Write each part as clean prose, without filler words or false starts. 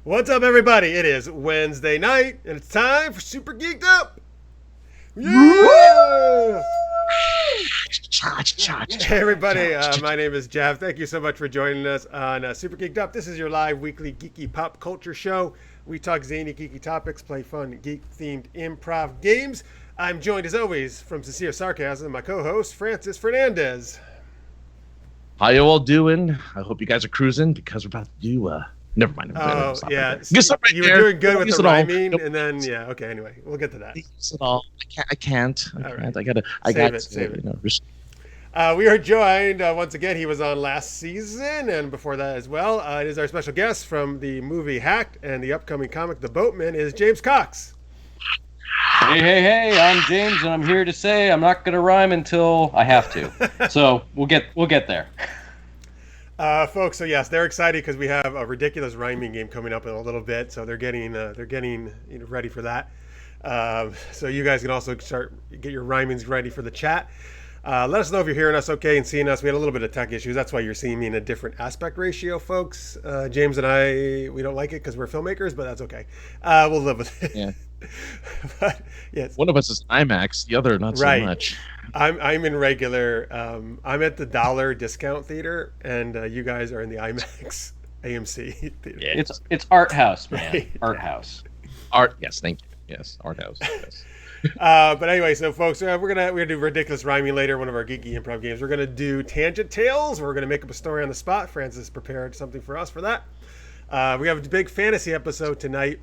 What's up, everybody? It is Wednesday night, and it's time for Super Geeked Up. Yeah! Hey, everybody. My name is Jeff. Thank you so much for joining us on Super Geeked Up. This is your live weekly geeky pop culture show. We talk zany, geeky topics, play fun, geek-themed improv games. I'm joined, as always, from Sincere Sarcasm, my co-host, Francis Fernandez. How you all doing? I hope you guys are cruising because we're about to do never mind. Oh, yeah. Right you were doing good with the rhyming, and then, yeah, okay, anyway, we'll get to that. Use it all. I can't. Right. I gotta save it. We are joined, once again, he was on last season, and before that as well. It is our special guest from the movie Hacked and the upcoming comic The Boatman is James Cox. Hey, I'm James, and I'm here to say I'm not going to rhyme until I have to. So we'll get there. Folks, so yes, they're excited because we have a ridiculous rhyming game coming up in a little bit, so they're getting ready for that. So you guys can also get your rhymings ready for the chat. Let us know if you're hearing us okay and seeing us. We had a little bit of tech issues. That's why you're seeing me in a different aspect ratio, folks. James and I, we don't like it because we're filmmakers, but that's okay. We'll live with it. Yeah. But, yes. One of us is IMAX, the other not so much. I'm in regular. I'm at the dollar discount theater, and you guys are in the IMAX AMC theater. Yeah. It's art house, man. Right. Art house. Art. Yes, thank you. Yes, art house. Yes. But anyway, so folks, we're gonna do ridiculous rhyming later. One of our geeky improv games. We're gonna do tangent tales. We're gonna make up a story on the spot. Francis prepared something for us for that. We have a big fantasy episode tonight.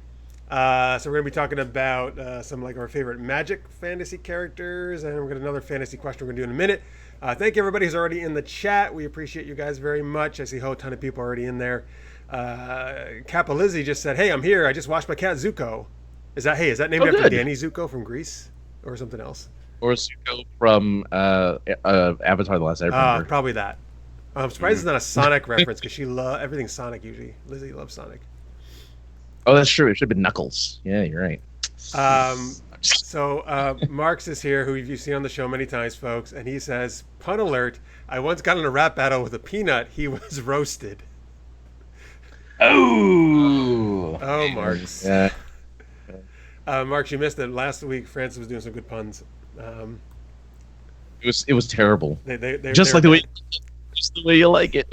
So we're gonna be talking about some like our favorite magic fantasy characters, and we're gonna another fantasy question we're gonna do in a minute. Thank you everybody who's already in the chat. We appreciate you guys very much. I see a whole ton of people already in there. Kappa Lizzie just said, "Hey, I'm here. I just watched my cat Zuko." Is that named after Danny Zuko from Greece or something else? Or Zuko from Avatar: The Last Airbender. Probably that. I'm surprised it's not a Sonic reference because she loves everything Sonic usually. Lizzie loves Sonic. Oh, that's true. It should have been Knuckles. Yeah, you're right. So Marx is here, who you've seen on the show many times, folks, and he says, "Pun alert! I once got in a rap battle with a peanut. He was roasted." Oh, Marx. Yeah. Marx, you missed it last week. Francis was doing some good puns. It was terrible. Just the way you like it.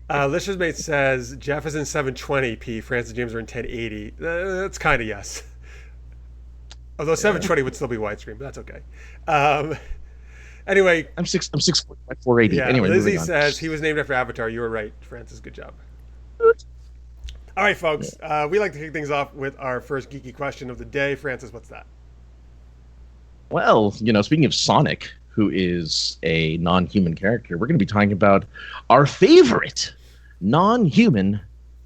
Lister's Mate says Jeff is in 720p. Francis and James are in 1080. That's kind of yes. Although 720 would still be widescreen, but that's okay. Anyway, I'm 6'4", 480. Yeah, anyway, Lizzie says he was named after Avatar. You were right, Francis. Good job. All right, folks. We like to kick things off with our first geeky question of the day. Francis, what's that? Well, speaking of Sonic, who is a non-human character, we're going to be talking about our favorite non-human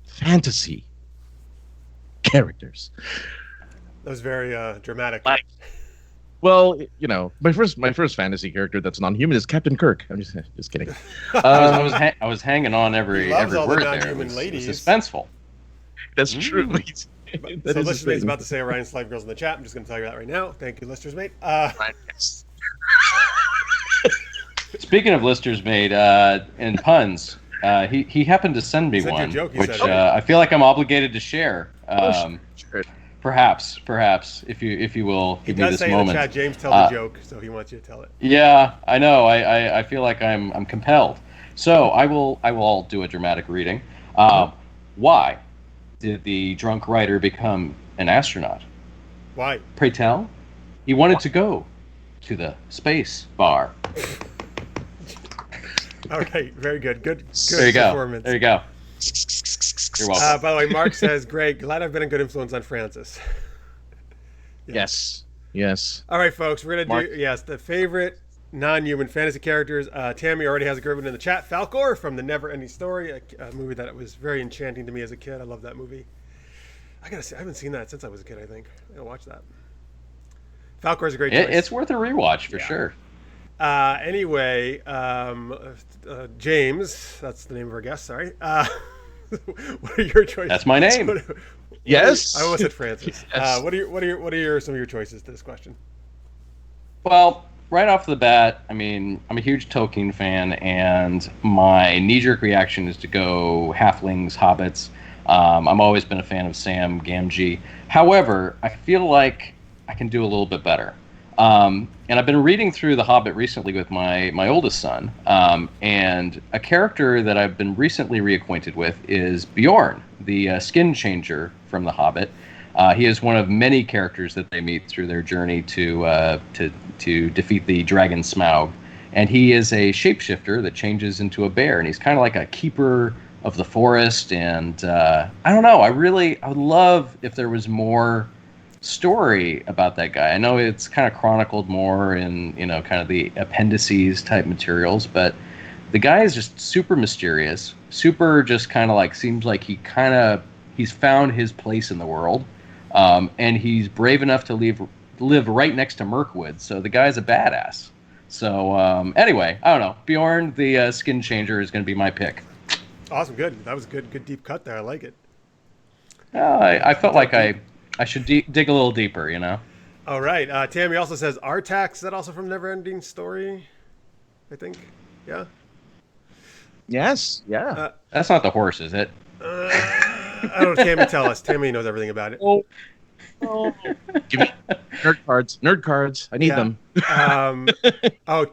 fantasy characters. That was very dramatic. Well, my first fantasy character that's non-human is Captain Kirk. I'm just kidding. I was hanging on every all the word there. non-human ladies. It was suspenseful. That's true. So Lister's Mate is about to say Orion's Live Girls in the chat. I'm just going to tell you that right now. Thank you, Lister's Mate. Speaking of Lister's Mate and puns, he happened to send me one, which I feel like I'm obligated to share. Sure. Perhaps, if you will give me this moment. He does say in the chat, James, tell the joke, so he wants you to tell it. Yeah, I know. I feel like I'm compelled. So I will do a dramatic reading. Why did the drunk writer become an astronaut? Why? Pray tell. He wanted to go to the space bar. All right, very good. Good there you performance. There you go. You're welcome. By the way, Mark says, "Great, glad I've been a good influence on Francis." Yes. All right, folks, we're gonna do the favorite non-human fantasy characters. Tammy already has a good one in the chat. Falcor from The Never Ending Story, a movie that was very enchanting to me as a kid. I love that movie. I gotta say, I haven't seen that since I was a kid. I think I gotta watch that. Falcor's a great choice. It's worth a rewatch for sure. Anyway, James, that's the name of our guest. Sorry. What are your choices? That's my name. Yes. I almost said Francis. Yes. What are some of your choices to this question? Well, right off the bat, I mean, I'm a huge Tolkien fan, and my knee-jerk reaction is to go halflings, hobbits. I'm always been a fan of Sam Gamgee. However, I feel like I can do a little bit better. And I've been reading through The Hobbit recently with my oldest son, and a character that I've been recently reacquainted with is Bjorn, the skin changer from The Hobbit. He is one of many characters that they meet through their journey to defeat the dragon Smaug, and he is a shapeshifter that changes into a bear, and he's kind of like a keeper of the forest. And I don't know, I would love if there was more story about that guy. I know it's kind of chronicled more in, kind of the appendices type materials, but the guy is just super mysterious, super just kind of like seems like he's found his place in the world, and he's brave enough to live right next to Mirkwood, so the guy's a badass. So anyway, I don't know, Bjorn the skin changer is going to be my pick. Awesome, good. That was a good deep cut there. I like it. I felt like I should dig a little deeper, All right. Tammy also says Artax. Is that also from Neverending Story? I think. Yeah. Yes. Yeah. That's not the horse, is it? I don't know. Tammy, tell us. Tammy knows everything about it. Oh. Give me nerd cards. Nerd cards. I need them.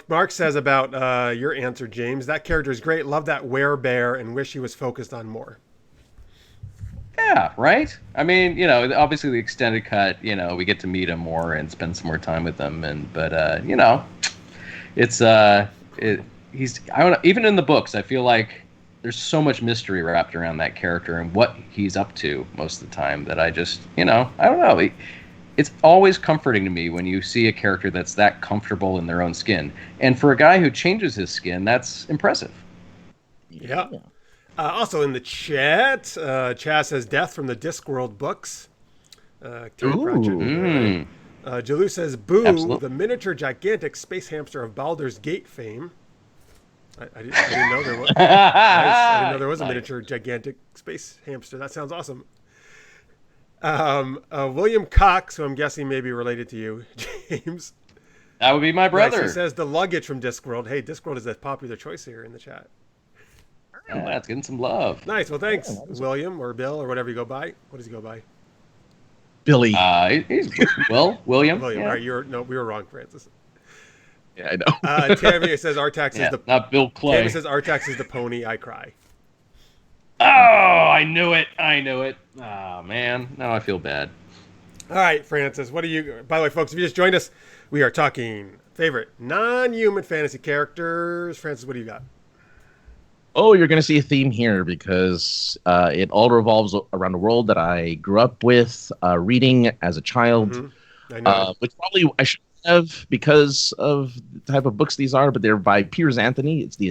Mark says about your answer, James. That character is great. Love that werebear and wish he was focused on more. Yeah, right? I mean, obviously the extended cut, we get to meet him more and spend some more time with him, but it's he's, I don't know, even in the books, I feel like there's so much mystery wrapped around that character and what he's up to most of the time that I just, I don't know. It's always comforting to me when you see a character that's that comfortable in their own skin. And for a guy who changes his skin, that's impressive. Yeah. Also in the chat, Chaz says Death from the Discworld books. Jalu says Boo, Absolutely. the miniature gigantic space hamster of Baldur's Gate fame. I didn't know there was. Nice. I didn't know there was a miniature gigantic space hamster. That sounds awesome. William Cox, who I'm guessing may be related to you, James. That would be my brother. Nice. He says the luggage from Discworld. Hey, Discworld is a popular choice here in the chat. Yeah, it's getting some love. Nice. Well, thanks, William or Bill or whatever you go by. What does he go by? Billy. He's William. William. Yeah. All right, we were wrong, Francis. Yeah, I know. Tammy says Artax is the not Bill Clay. Tammy says Artax is the pony. I cry. Oh, I knew it. Oh man, now I feel bad. All right, Francis. What do you? By the way, folks, if you just joined us, we are talking favorite non-human fantasy characters. Francis, what do you got? Oh, you're going to see a theme here because it all revolves around a world that I grew up with, reading as a child, I know. which probably I should have because of the type of books these are, but they're by Piers Anthony. It's the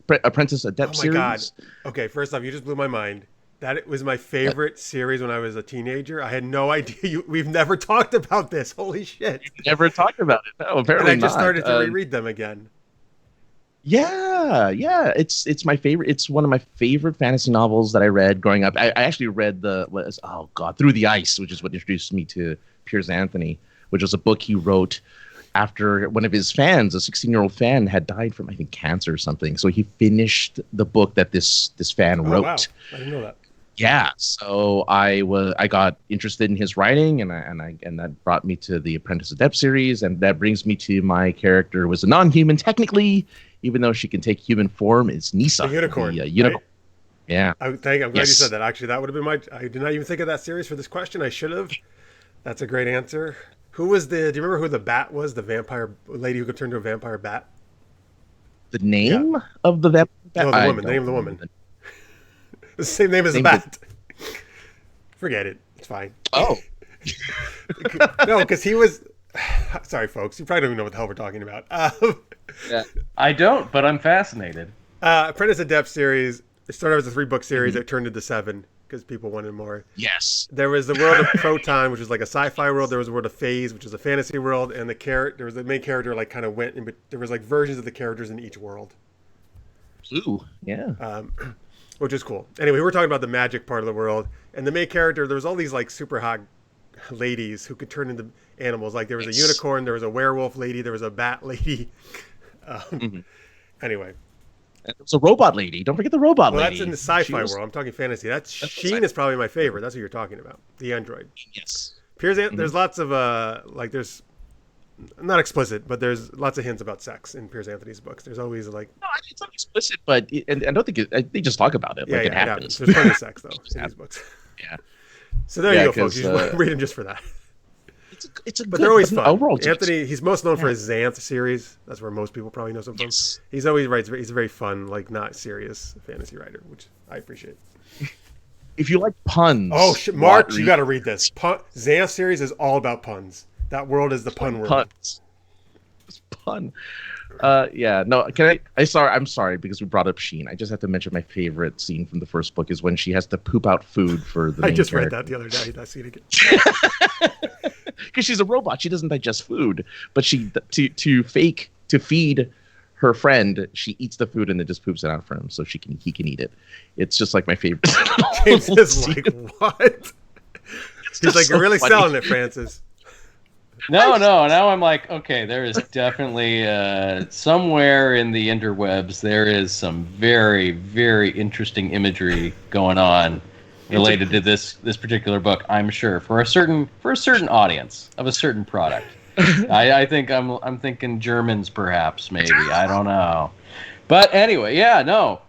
Apprentice Adept series. Oh my God. Okay, first off, you just blew my mind. That was my favorite series when I was a teenager. I had no idea. We've never talked about this. Holy shit. Never talked about it. No, apparently And I just not. started to reread them again. Yeah. It's my favorite. It's one of my favorite fantasy novels that I read growing up. I actually read Through the Ice, which is what introduced me to Piers Anthony, which was a book he wrote after one of his fans, a 16-year-old fan, had died from, I think, cancer or something. So he finished the book that this fan wrote. Wow. I didn't know that. Yeah, so I got interested in his writing, and that brought me to the Apprentice Adept series, and that brings me to my character who was a non-human technically, even though she can take human form. It's Nisa, The unicorn. The, unicorn. Right? Yeah. I'm glad you said that. Actually, that would have been I did not even think of that series for this question. I should have. That's a great answer. Do you remember who the bat was? The vampire lady who could turn into a vampire bat? The name of the vampire? No, the woman. The name of the woman. The same name as the bat. Forget it. It's fine. Oh. No, because he was... Sorry, folks. You probably don't even know what the hell we're talking about. Yeah. I don't, but I'm fascinated. Apprentice Adept series. It started as a 3-book series. It turned into 7 because people wanted more. Yes. There was the world of Proton, which was like a sci-fi world. There was the world of Phase, which was a fantasy world. And there was the main character like kind of went in, but there was like versions of the characters in each world. Ooh, yeah. Which is cool. Anyway, we're talking about the magic part of the world. And the main character, there was all these like super hot ladies who could turn into animals. Like there was a unicorn, there was a werewolf lady, there was a bat lady. Anyway, And there's a robot lady. Don't forget the robot Well, lady. that's in the sci-fi She was- world. I'm talking fantasy. That's Sheen sci-fi. is probably my favorite. That's what you're talking about. The android. Yes. There's lots of there's not explicit, but there's lots of hints about sex in Piers Anthony's books. There's always like No, it's not explicit, but and I don't think they just talk about it. Like it it happens. There's plenty of sex though in these books. Yeah. So there Yeah, you go, folks. 'cause, You should read them just for that. It's a But good, they're always fun. overall. Anthony, he's most known for his Xanth series. That's where most people probably know him from. Yes. He's always writes. He's a very fun, like not serious fantasy writer, which I appreciate. If you like puns, Oh shit, Mark, you got to read this. Xanth series is all about puns. That world is the pun world. puns. It's pun. Yeah. No. Can I'm sorry because we brought up Sheen. I just have to mention my favorite scene from the first book is when she has to poop out food for the. I main just character. read that the other day. That scene again. Because she's a robot, she doesn't digest food, but she to feed her friend, she eats the food and then just poops it out for him so he can eat it. It's just like my favorite. James is like, what? He's like, you're really selling it, Francis. No. Now I'm like, okay, there is definitely somewhere in the interwebs there is some very, very interesting imagery going on related to this particular book. I'm sure for a certain audience of a certain product. I think I'm thinking Germans perhaps maybe I don't know, but anyway, yeah, no,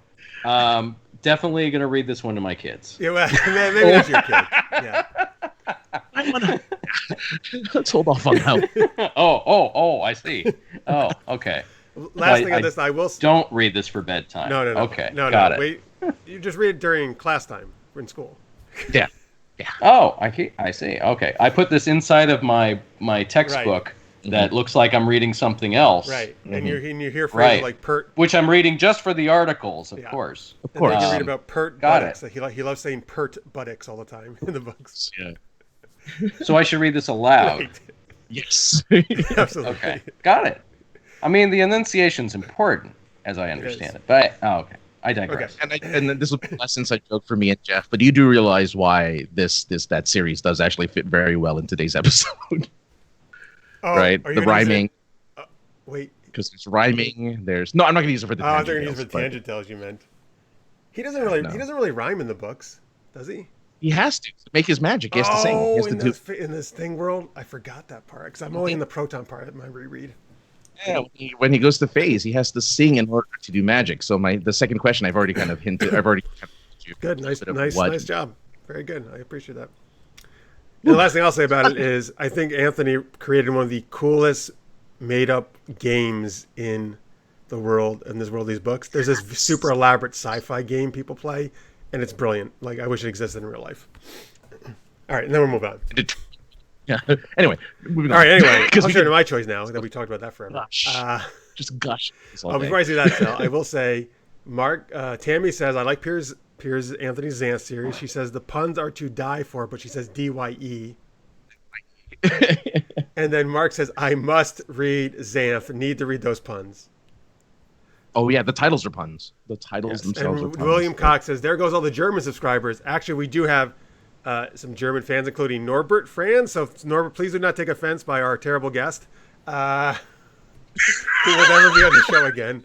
definitely gonna read this one to my kids. Yeah, well, maybe that's your kid. Yeah. Let's hold off on that. Oh, I see. Oh, okay. Last thing on this, I will. Don't read this for bedtime. No. Okay, No. got it. Wait, you just read it during class time. We're in school. Yeah. Oh, I see. Okay, I put this inside of my textbook that looks like I'm reading something else. Right, and you hear phrases like pert, which I'm reading just for the articles, of course. Of course. And then you read about pert Got buttocks. Like he loves saying pert buttocks all the time in the books. Yeah. So I should read this aloud. Right. Yes. Absolutely. Okay, got it. I mean, the enunciation's important, as I understand it. But okay, I digress. Okay. And then this will be a less inside joke for me and Jeff, but you do realize why that series does actually fit very well in today's episode, Oh, right? are you The gonna use rhyming, it? Wait. because there's rhyming. No, I'm not gonna use it for the. Oh, I thought tangent you were going to use it tales, for the but tangent tales you meant. He doesn't really rhyme in the books, does he? He has to make his magic. He has to sing. He has to in this thing world, I forgot that part because I'm only in the proton part of my reread. Yeah, when he goes to phase, he has to sing in order to do magic. So the second question, I've already kind of hinted. I've already kind of told you Good, a nice, bit of nice, what- nice job. Very good. I appreciate that. And the last thing I'll say about it is, I think Anthony created one of the coolest made-up games in the world. In this world, of these books, there's this super elaborate sci-fi game people play, and it's brilliant. Like I wish it existed in real life. All right, and then we'll move on. Yeah. Anyway, moving on. All right, anyway, because I'll turn to my choice now that we talked about that forever. Gosh. Just gush. Before I do that, Sal, I will say, Mark, Tammy says, I like Piers Anthony's Xanth series. She says the puns are to die for, but she says DYE. And then Mark says, I must read Xanth. Need to read those puns. Oh yeah, the titles are puns. The titles Yes. themselves are And puns. William Cox says, there goes all the German subscribers. Actually, we do have some German fans, including Norbert Franz. So Norbert, please do not take offense by our terrible guest. Who will never be on the show again.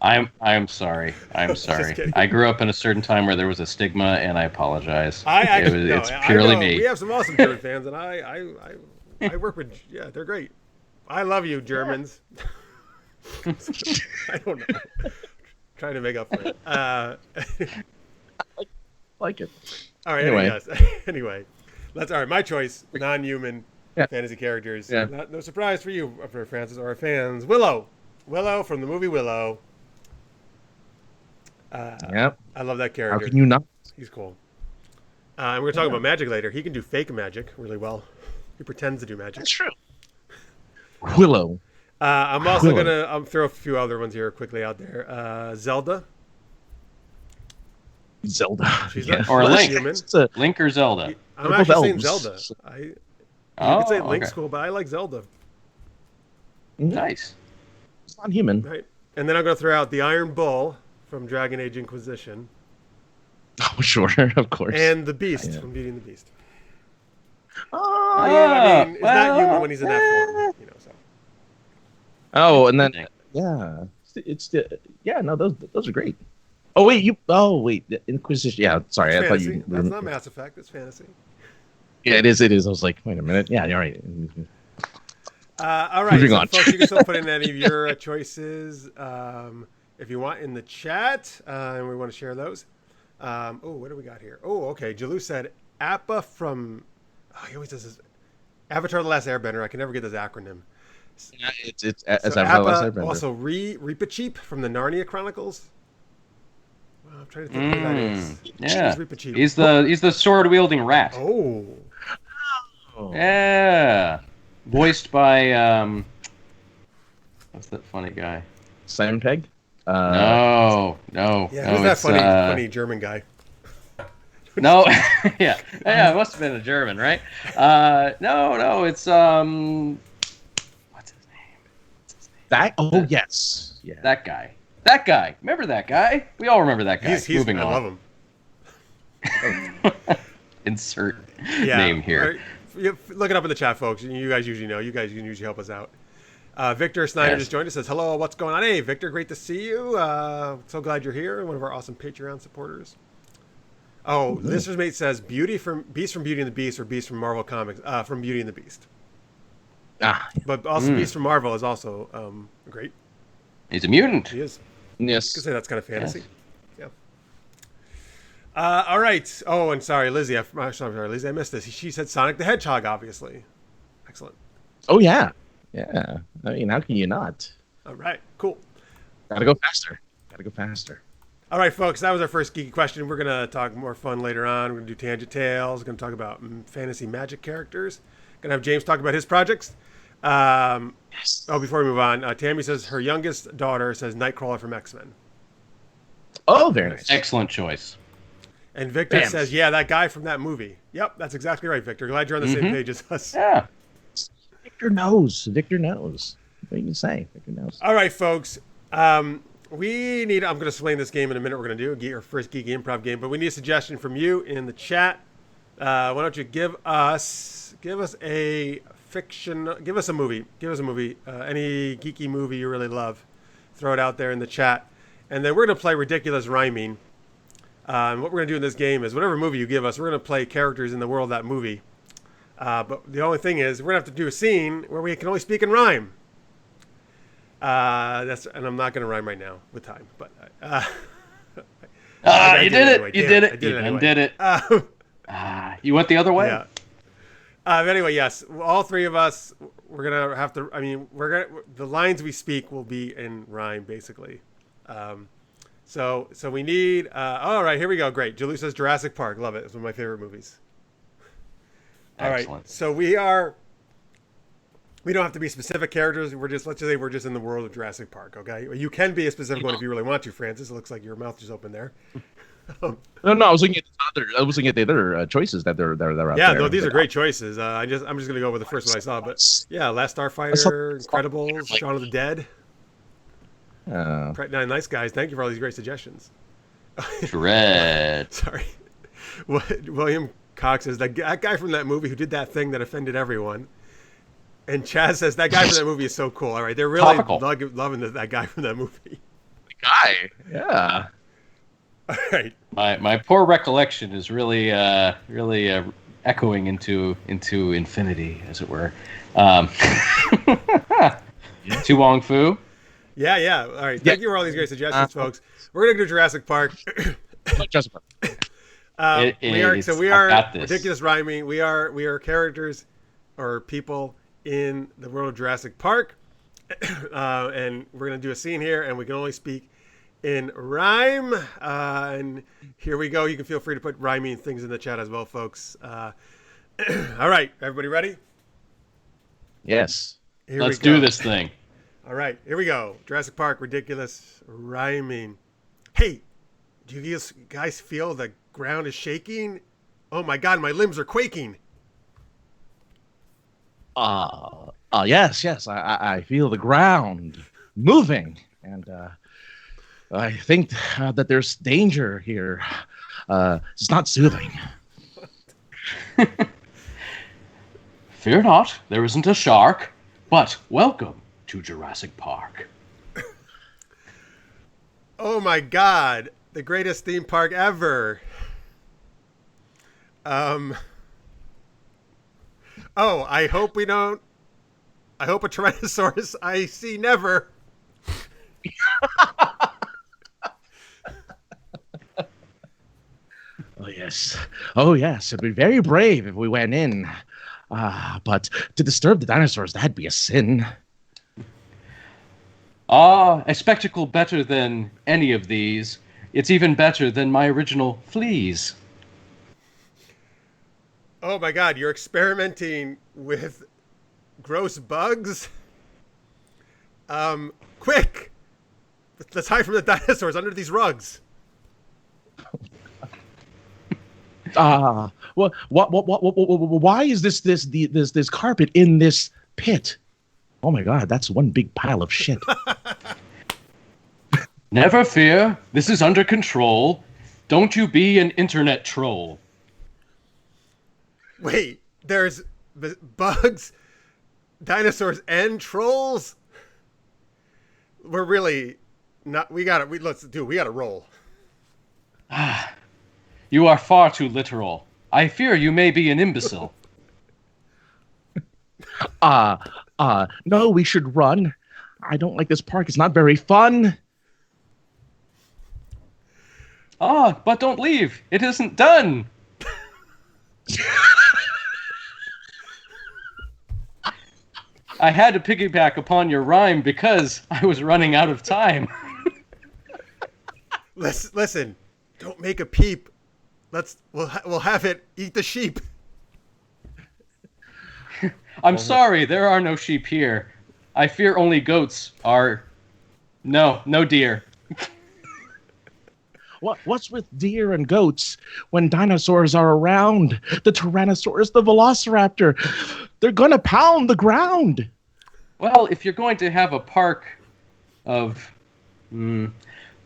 I'm sorry. I'm sorry. kidding. I grew up in a certain time where there was a stigma, and I apologize. It's I purely know. me. We have some awesome German fans, and I work with. Yeah, they're great. I love you, Germans. I don't know. Trying to make up for it. Like it. All right. Anyway. Anyway, all right. My choice: non-human fantasy characters. Yeah. No surprise for you, for Francis or our fans. Willow from the movie Willow. Yep. I love that How character. can you not? He's cool. And we're going to talk about magic later. He can do fake magic really well. He pretends to do magic. That's true. Willow. I'm also Willow. going to throw a few other ones here quickly out there. Zelda. Zelda. She's Yeah. not, Or not Link. human. It's a- Link or Zelda? I'm They're both actually saying elves. Zelda. You Oh, could say Link's okay. cool, but I like Zelda. Nice. It's not human. Right. And then I'm going to throw out the Iron Bull from Dragon Age Inquisition. Oh, sure, of course. And the Beast Yeah. from Beauty and the Beast. Oh, I mean, it's not human when he's in that form. So. Oh, and then yeah. Yeah, no, those are great. Oh wait, the Inquisition. Yeah, sorry, It's I thought fantasy. you. That's not Mass Effect. It's fantasy. Yeah, it is. It is. I was like, wait a minute. Yeah, you're right. All right, Moving so on. folks, you can still put in any of your choices if you want in the chat, and we want to share those. What do we got here? Oh, okay. Jalou said Appa from. Oh, he always does this. Avatar: The Last Airbender. I can never get this acronym. Yeah, it's as So I've Appa, also Reepicheep from the Narnia Chronicles. Well, I'm trying to think who that is. Yeah, Who's Reepicheep? he's the sword wielding rat. Oh. Yeah, voiced by what's that funny guy? Simon Pegg. Yeah, No. who's that funny German guy? No, yeah, it must have been a German, right? No, it's what's his name? That? Oh yes, yeah. That guy. Remember that guy? We all remember that guy. He's Moving I on. love him. Insert name here. Right. Look it up in the chat, folks. You guys usually know. You guys can usually help us out. Victor Snyder just joined us. Says, hello, what's going on? Hey, Victor, great to see you. So glad you're here. One of our awesome Patreon supporters. Oh, Listener's Mate says, Beast from Beauty and the Beast or Beast from Marvel Comics. From Beauty and the Beast. But also Beast from Marvel is also great. He's a mutant. He is. Yes. I could say that's kind of fantasy. Yes. Yeah. All right. Oh, and sorry, Lizzie. I'm sorry, Lizzie. I missed this. She said Sonic the Hedgehog, obviously. Excellent. Oh yeah. Yeah. I mean, how can you not? All right. Cool. Gotta go faster. All right, folks. That was our first geeky question. We're gonna talk more fun later on. We're gonna do Tangent Tales. We're gonna talk about fantasy magic characters. Gonna have James talk about his projects. Yes. Oh, before we move on, Tammy says her youngest daughter says Nightcrawler from X-Men. Oh, very nice. Excellent choice. And Victor says, yeah, that guy from that movie. Yep, that's exactly right, Victor. Glad you're on the same page as us. Yeah. Victor knows. What do you can say? Victor knows. All right, folks. I'm going to explain this game in a minute. We're going to do our first geeky improv game, but we need a suggestion from you in the chat. Why don't you give us a fiction, give us a movie, any geeky movie you really love. Throw it out there in the chat. And then we're going to play ridiculous rhyming. And what we're going to do in this game is whatever movie you give us, we're going to play characters in the world of that movie. But the only thing is we're going to have to do a scene where we can only speak in rhyme. And I'm not going to rhyme right now with time, but You did it. Anyway. You Damn did it. I did You it anyway. did it. You went the other way. Yeah. Anyway, yes, all three of us, we're gonna have to. I mean, the lines we speak will be in rhyme, basically. So we need. All right, here we go. Great. Julie says Jurassic Park. Love it. It's one of my favorite movies. All Excellent. right. So we don't have to be specific characters. Let's just say we're just in the world of Jurassic Park. Okay. You can be a specific one if you really want to, Francis. It looks like your mouth just opened there. No, I was looking at the other choices that they're out there. Yeah, no, these are great choices. I'm just gonna go with the first one I saw, but yeah, Last Starfighter, Incredibles, Shaun of the Dead. Nice guys. Thank you for all these great suggestions. Dread. Sorry, William Cox says that guy from that movie who did that thing that offended everyone. And Chaz says that guy from that movie is so cool. All right, they're really loving that guy from that movie. The guy, yeah. All right. My poor recollection is really echoing into infinity, as it were. Tu Wong Fu. Yeah. All right. Thank you for all these great suggestions, folks. We're gonna do Jurassic Park. Jurassic Park. We are ridiculous rhyming. We are characters or people in the world of Jurassic Park, and we're gonna do a scene here, and we can only speak in rhyme. And here we go. You can feel free to put rhyming things in the chat as well, folks. All right, everybody ready? Yes. Let's do this thing. All right, here we go. Jurassic Park, ridiculous rhyming. Hey, do you guys feel the ground is shaking? Oh my God, my limbs are quaking. Yes. I feel the ground moving, and I think that there's danger here. It's not soothing. Fear not, there isn't a shark, but welcome to Jurassic Park. Oh my God, the greatest theme park ever. Oh, I hope we don't. I hope a Tyrannosaurus I see never. Oh yes. Oh yes. It'd be very brave if we went in. But to disturb the dinosaurs, that'd be a sin. A spectacle better than any of these. It's even better than my original fleas. Oh my God, you're experimenting with gross bugs? Quick! Let's hide from the dinosaurs under these rugs. Why is this carpet in this pit? Oh my God, that's one big pile of shit. Never fear, this is under control. Don't you be an internet troll. Wait, there's bugs, dinosaurs, and trolls? We're really not. We gotta roll. You are far too literal. I fear you may be an imbecile. No, we should run. I don't like this park. It's not very fun. But don't leave. It isn't done. I had to piggyback upon your rhyme because I was running out of time. Listen, don't make a peep. We'll have it eat the sheep. I'm sorry, there are no sheep here. I fear only goats are... No deer. What's with deer and goats when dinosaurs are around? The Tyrannosaurus, the Velociraptor, they're gonna pound the ground. Well, if you're going to have a park of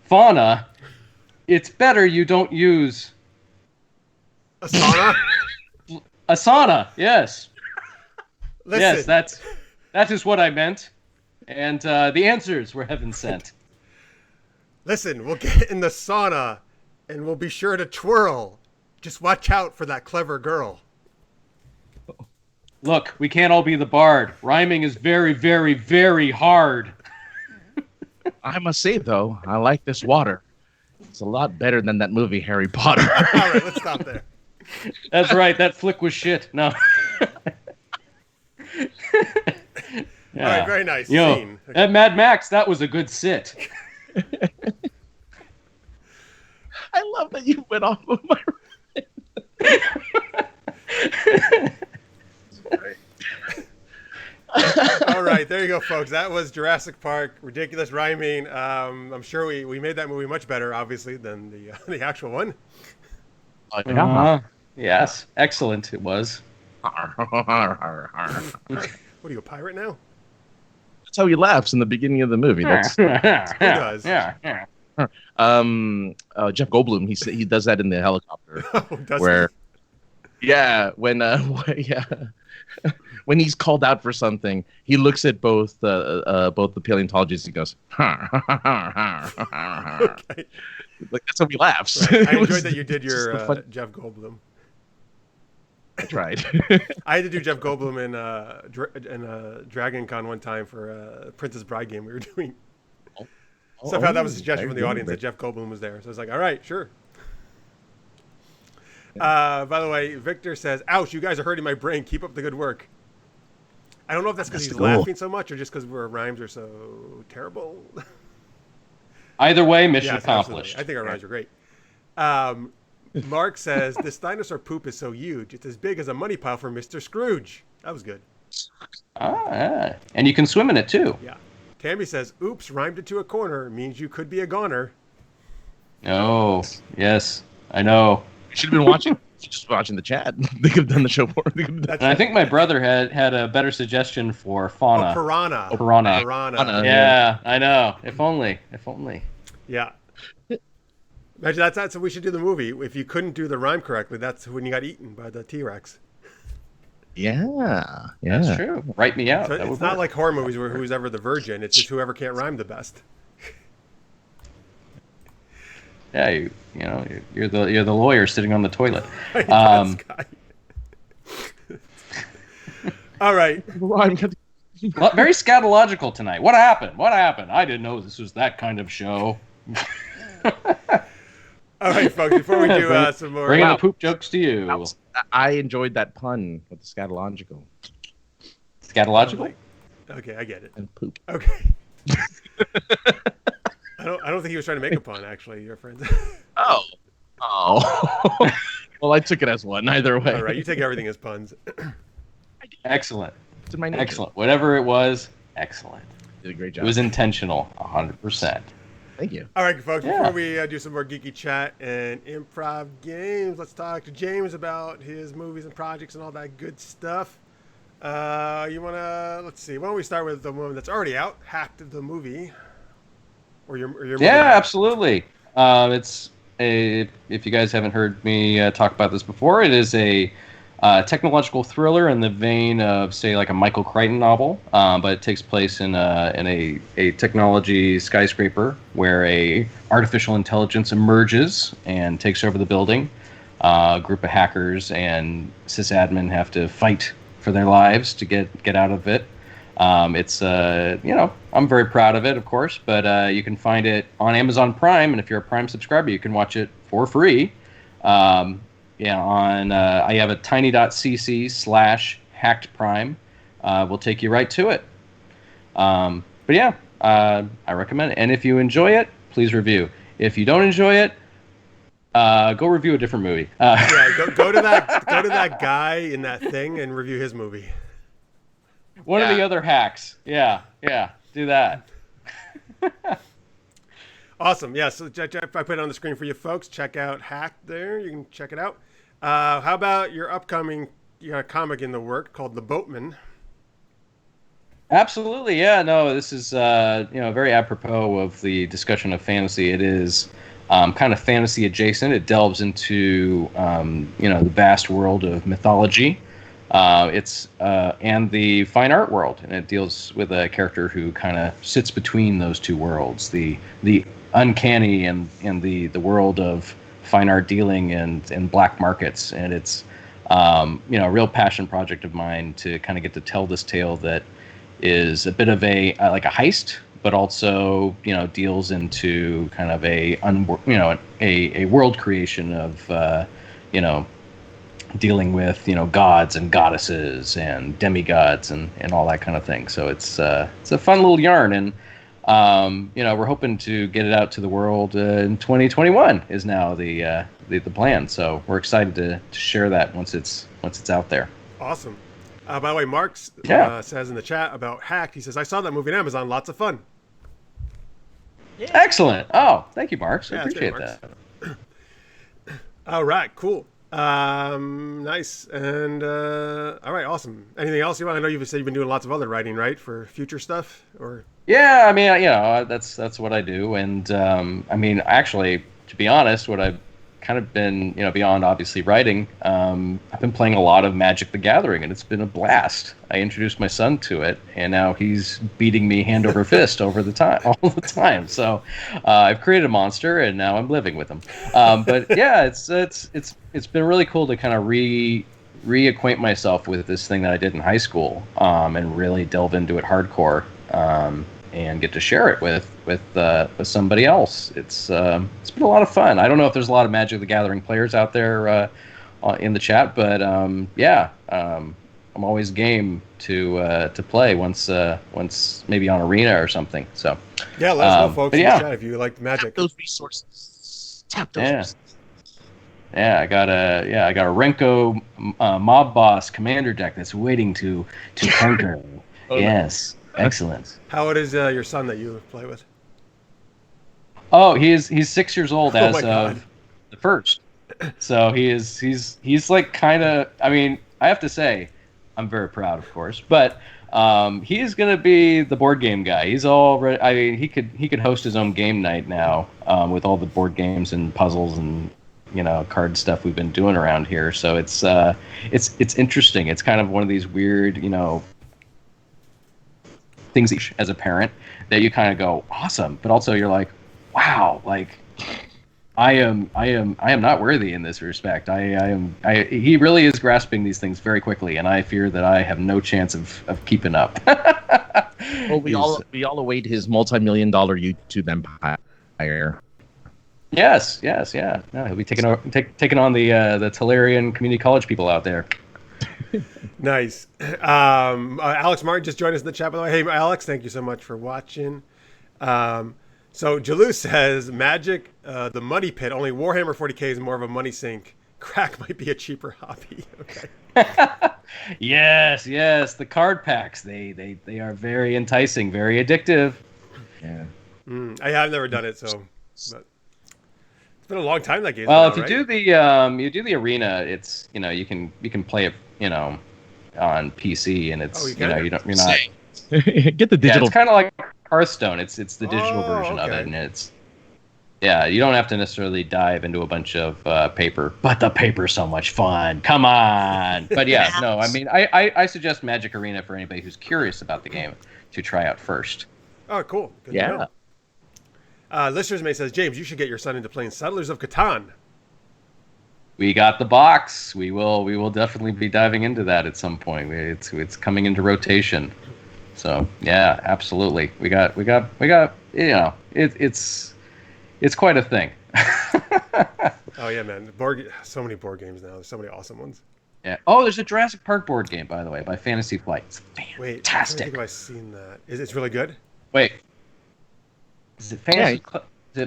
fauna, it's better you don't use... A sauna? A sauna, yes. Listen. Yes, that is what I meant. And the answers were heaven sent. Listen, we'll get in the sauna and we'll be sure to twirl. Just watch out for that clever girl. Look, we can't all be the bard. Rhyming is very, very, very hard. I must say, though, I like this water. It's a lot better than that movie, Harry Potter. All right, let's stop there. That's right, that flick was shit. No. Yeah. All right, very nice. Yo, scene. At Mad Max, that was a good sit. I love that you went off of my... All right, there you go, folks. That was Jurassic Park, ridiculous rhyming. I'm sure we made that movie much better, obviously, than the actual one. Yes, excellent it was. What are you, a pirate now? That's how he laughs in the beginning of the movie. That's Who does? Yeah. Jeff Goldblum. He does that in the helicopter. Oh, does where, yeah, when when he's called out for something, he looks at both the paleontologists. He goes, Okay. like that's how he laughs. Right. I enjoyed that you did your Jeff Goldblum. I tried. I had to do Jeff Goldblum in Dragon Con one time for a Princess Bride game we were doing. So I found that was a suggestion from the audience that Jeff Goldblum was there. So I was like, all right, sure. By the way, Victor says, ouch, you guys are hurting my brain. Keep up the good work. I don't know if that's because he's laughing so much or just because our rhymes are so terrible. Either way, mission Yes, accomplished. absolutely. I think our rhymes are great. Mark says, this dinosaur poop is so huge. It's as big as a money pile for Mr. Scrooge. That was good. Yeah. And you can swim in it, too. Yeah. Tammy says, oops, rhymed it to a corner. Means you could be a goner. Oh, yes. I know. You should have been watching. Just watching the chat. They could have done the show for. And I think my brother had a better suggestion for fauna. Oh, piranha. Piranha. Yeah, I know. If only. Yeah. Imagine that's what we should do the movie. If you couldn't do the rhyme correctly, that's when you got eaten by the T-Rex. Yeah. That's true. Write me out. So it's not like horror movies where who's ever the virgin. It's just whoever can't rhyme the best. Yeah, you're the lawyer sitting on the toilet. All right. Very scatological tonight. What happened? I didn't know this was that kind of show. All right, folks. Before we do some more, bringing the poop jokes to you. I enjoyed that pun with the scatological. Scatological? Okay, I get it. And poop. Okay. I don't think he was trying to make a pun. Actually, your friend. Oh. Well, I took it as one. Either way. All right, you take everything as puns. Excellent. It's in my nature. Excellent. Whatever it was, excellent. You did a great job. It was intentional, 100%. Thank you. All right, folks. Before we do some more geeky chat and improv games, let's talk to James about his movies and projects and all that good stuff. You wanna? Let's see. Why don't we start with the one that's already out, Hacked the movie, or your movie? Yeah, absolutely. It's if you guys haven't heard me talk about this before, it is a technological thriller in the vein of, say, like a Michael Crichton novel, but it takes place in a technology skyscraper where a artificial intelligence emerges and takes over the building. A group of hackers and sysadmin have to fight for their lives to get out of it. It's I'm very proud of it, of course, but you can find it on Amazon Prime, and if you're a Prime subscriber, you can watch it for free. I have a tiny.cc/hacked prime. We'll take you right to it. I recommend it. And if you enjoy it, please review. If you don't enjoy it, go review a different movie. Go to that guy in that thing and review his movie. One of the other hacks. Yeah, do that. Awesome. Yeah, so I put it on the screen for you folks. Check out Hacked there. You can check it out. How about your upcoming comic in the work called The Boatman? Absolutely. Yeah, no, this is very apropos of the discussion of fantasy. It is kind of fantasy adjacent. It delves into the vast world of mythology. It's and the fine art world, and it deals with a character who kind of sits between those two worlds, the uncanny and the world of fine art dealing and black markets. And it's a real passion project of mine to kind of get to tell this tale that is a bit of a like a heist, but also deals into kind of a world creation of dealing with gods and goddesses and demigods and all that kind of thing. So it's a fun little yarn, and we're hoping to get it out to the world in 2021 is now the plan. So we're excited to share that once it's out there. Awesome. By the way, Mark says in the chat about Hacked, he says, I saw that movie on Amazon, lots of fun. Yeah. Excellent. Oh, thank you, Mark. I appreciate that. All right, cool. Nice. And all right, awesome. Anything else you want? I know you've said you've been doing lots of other writing, right, for future stuff, or? Yeah, I mean, that's what I do, and actually, to be honest, what I've kind of been, beyond obviously writing, I've been playing a lot of Magic the Gathering, and it's been a blast. I introduced my son to it, and now he's beating me hand over fist all the time. So I've created a monster, and now I'm living with him. But yeah, it's been really cool to kind of reacquaint myself with this thing that I did in high school, and really delve into it hardcore, and get to share it with somebody else. It's been a lot of fun. I don't know if there's a lot of Magic the Gathering players out there in the chat, but I'm always game to play once maybe on Arena or something. So yeah, let us know, folks, in the chat if you like Magic. Tap those resources. Resources. Yeah, I got a Renko Mob Boss Commander deck that's waiting to conquer. Yes. Excellent. How old is your son that you play with? Oh, he's 6 years old as God. of the first. So he's like kind of. I mean, I have to say, I'm very proud, of course, but he is going to be the board game guy. He's all ready. I mean, he could host his own game night now with all the board games and puzzles and card stuff we've been doing around here. So it's interesting. It's kind of one of these weird things as a parent that you kind of go awesome, but also you're like, wow, like I am not worthy in this respect. He really is grasping these things very quickly, and I fear that I have no chance of keeping up. Well, we all await his multi-million-dollar YouTube empire. Yes, yeah. No, he'll be taking on the Tellurian Community College people out there. Nice. Alex Martin just joined us in the chat, by the way. Hey, Alex, thank you so much for watching. So Jalou says, Magic, the money pit, only Warhammer 40k is more of a money sink. Crack might be a cheaper hobby. Okay. Yes, the card packs. They are very enticing, very addictive. Yeah. I have never done it, so but it's been a long time that game. Well, if right? you do the arena, it's you can play it on PC, and it's you're not Get the digital. Yeah, it's kind of like Hearthstone. It's the digital version of okay. it, and it's you don't have to necessarily dive into a bunch of paper, but the paper's so much fun. Come on. But yeah, no, I mean, I suggest Magic Arena for anybody who's curious about the game to try out first. Oh, cool. Good to know. Listeners May says, James, you should get your son into playing Settlers of Catan. We got the box. We will definitely be diving into that at some point. It's coming into rotation. So yeah, absolutely. We got. It's quite a thing. Oh yeah, man. So many board games now. There's so many awesome ones. Yeah. Oh, there's a Jurassic Park board game, by the way, by Fantasy Flight. It's fantastic. Wait, I don't think I've seen that. It's really good? Wait. Is it